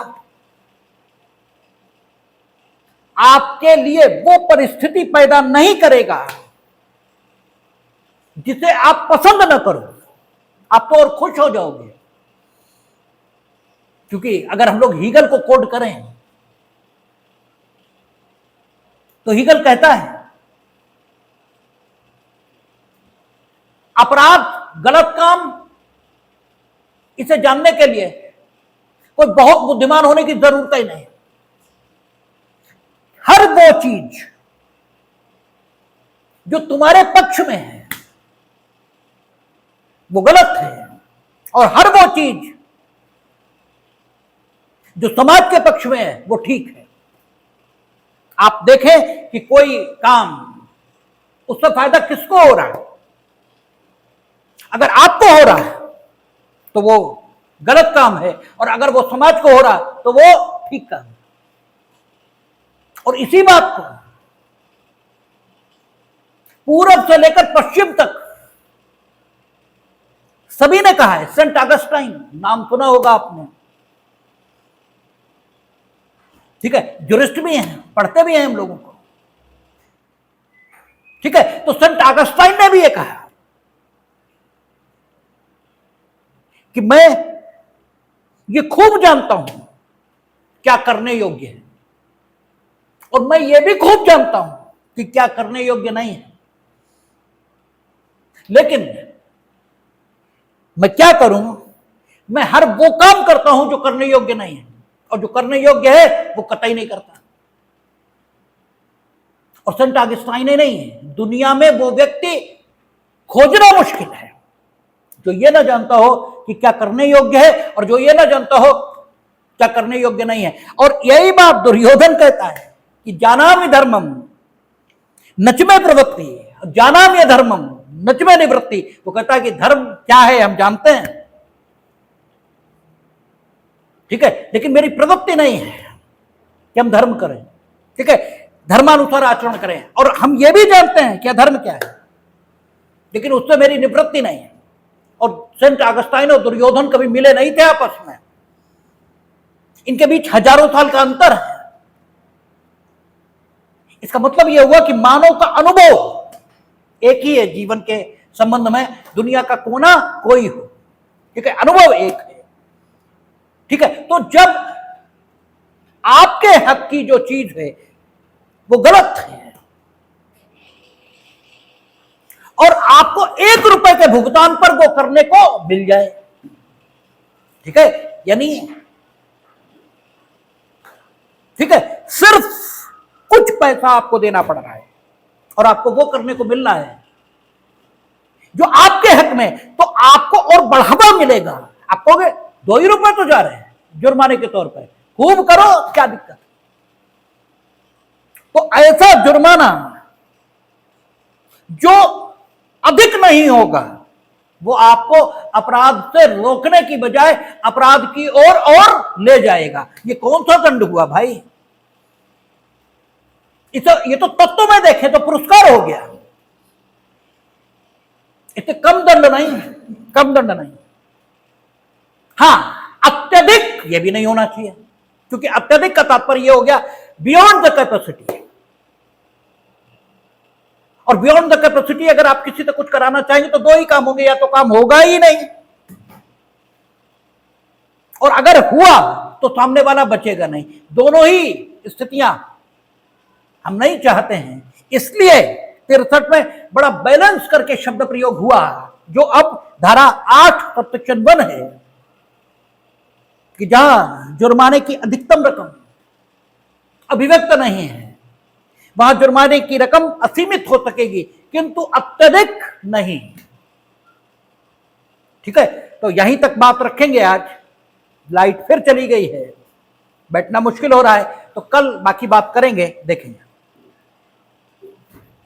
आपके लिए वो परिस्थिति पैदा नहीं करेगा जिसे आप पसंद न करो, आप तो और खुश हो जाओगे। क्योंकि अगर हम लोग हीगल को कोट करें तो हीगल कहता है अपराध, गलत काम, इसे जानने के लिए कोई बहुत बुद्धिमान होने की जरूरत ही नहीं। हर वो चीज जो तुम्हारे पक्ष में है वो गलत है, और हर वो चीज जो समाज के पक्ष में है वो ठीक है। आप देखें कि कोई काम, उससे फायदा किसको हो रहा है? अगर आपको हो रहा है तो वो गलत काम है, और अगर वो समाज को हो रहा है तो वो ठीक काम है। और इसी बात को पूरब से लेकर पश्चिम तक सभी ने कहा है। सेंट ऑगस्टाइन, नाम सुना होगा आपने, ठीक है, जुरिस्ट भी हैं, पढ़ते भी हैं हम लोगों को, ठीक है। तो सेंट ऑगस्टाइन ने भी ये कहा कि मैं ये खूब जानता हूं क्या करने योग्य है, और मैं ये भी खूब जानता हूं कि क्या करने योग्य नहीं है, लेकिन मैं क्या करूं? मैं हर वो काम करता हूं जो करने योग्य नहीं है, और जो करने योग्य है वो कतई नहीं करता। और सेंट ऑगस्टाइन ही नहीं है, दुनिया में वो व्यक्ति खोजना मुश्किल है जो ये ना जानता हो कि क्या करने योग्य है, और जो ये ना जानता हो क्या करने योग्य नहीं है। और यही बात दुर्योधन कहता है कि जानामि धर्मम नचमे प्रवृत्ति, जानामि धर्मम नचमे निवृत्ति। वो कहता है कि धर्म क्या है हम जानते हैं, ठीक है, लेकिन मेरी प्रवृत्ति नहीं है कि हम धर्म करें, ठीक है, धर्मानुसार आचरण करें। और हम ये भी जानते हैं कि धर्म क्या है, लेकिन उससे मेरी निवृत्ति नहीं है। और सेंट ऑगस्टाइन और दुर्योधन कभी मिले नहीं थे आपस में, इनके बीच हजारों साल का अंतर है। इसका मतलब यह हुआ कि मानव का अनुभव एक ही है जीवन के संबंध में, दुनिया का कोना कोई हो, ठीक है, अनुभव एक है, ठीक है। तो जब आपके हक की जो चीज है वो गलत है और आपको 1 रुपए के भुगतान पर वो करने को मिल जाए, ठीक है, यानी ठीक है, सिर्फ कुछ पैसा आपको देना पड़ रहा है और आपको वो करने को मिल रहा है, जो आपके हक में, तो आपको और बढ़ावा मिलेगा। आप कहोगे 2 ही रुपए तो जा रहे हैं जुर्माने के तौर पर, खूब करो, क्या दिक्कत। तो ऐसा जुर्माना जो अधिक नहीं होगा, वो आपको अपराध से रोकने की बजाय अपराध की ओर और ले जाएगा। ये कौन सा दंड हुआ भाई? ये तो तत्व में देखें तो पुरस्कार हो गया। इतने कम दंड नहीं, कम दंड नहीं। हां, अत्यधिक ये भी नहीं होना चाहिए, क्योंकि अत्यधिक का तात्पर्य ये हो गया बियॉन्ड द कैपेसिटी। और बियॉन्ड द कैपेसिटी अगर आप किसी से कुछ कराना चाहेंगे तो 2 ही काम होंगे, या तो काम होगा ही नहीं, और अगर हुआ तो सामने वाला बचेगा नहीं। दोनों ही स्थितियां हम नहीं चाहते हैं। इसलिए 63 में बड़ा बैलेंस करके शब्द प्रयोग हुआ, जो अब धारा 8 सबसेक्शन 1 है, कि जहां जुर्माने की अधिकतम रकम अभिव्यक्त नहीं है, वहां जुर्माने की रकम असीमित हो सकेगी, किंतु अत्यधिक नहीं। ठीक है, तो यहीं तक बात रखेंगे आज। लाइट फिर चली गई है, बैठना मुश्किल हो रहा है, तो कल बाकी बात करेंगे, देखेंगे।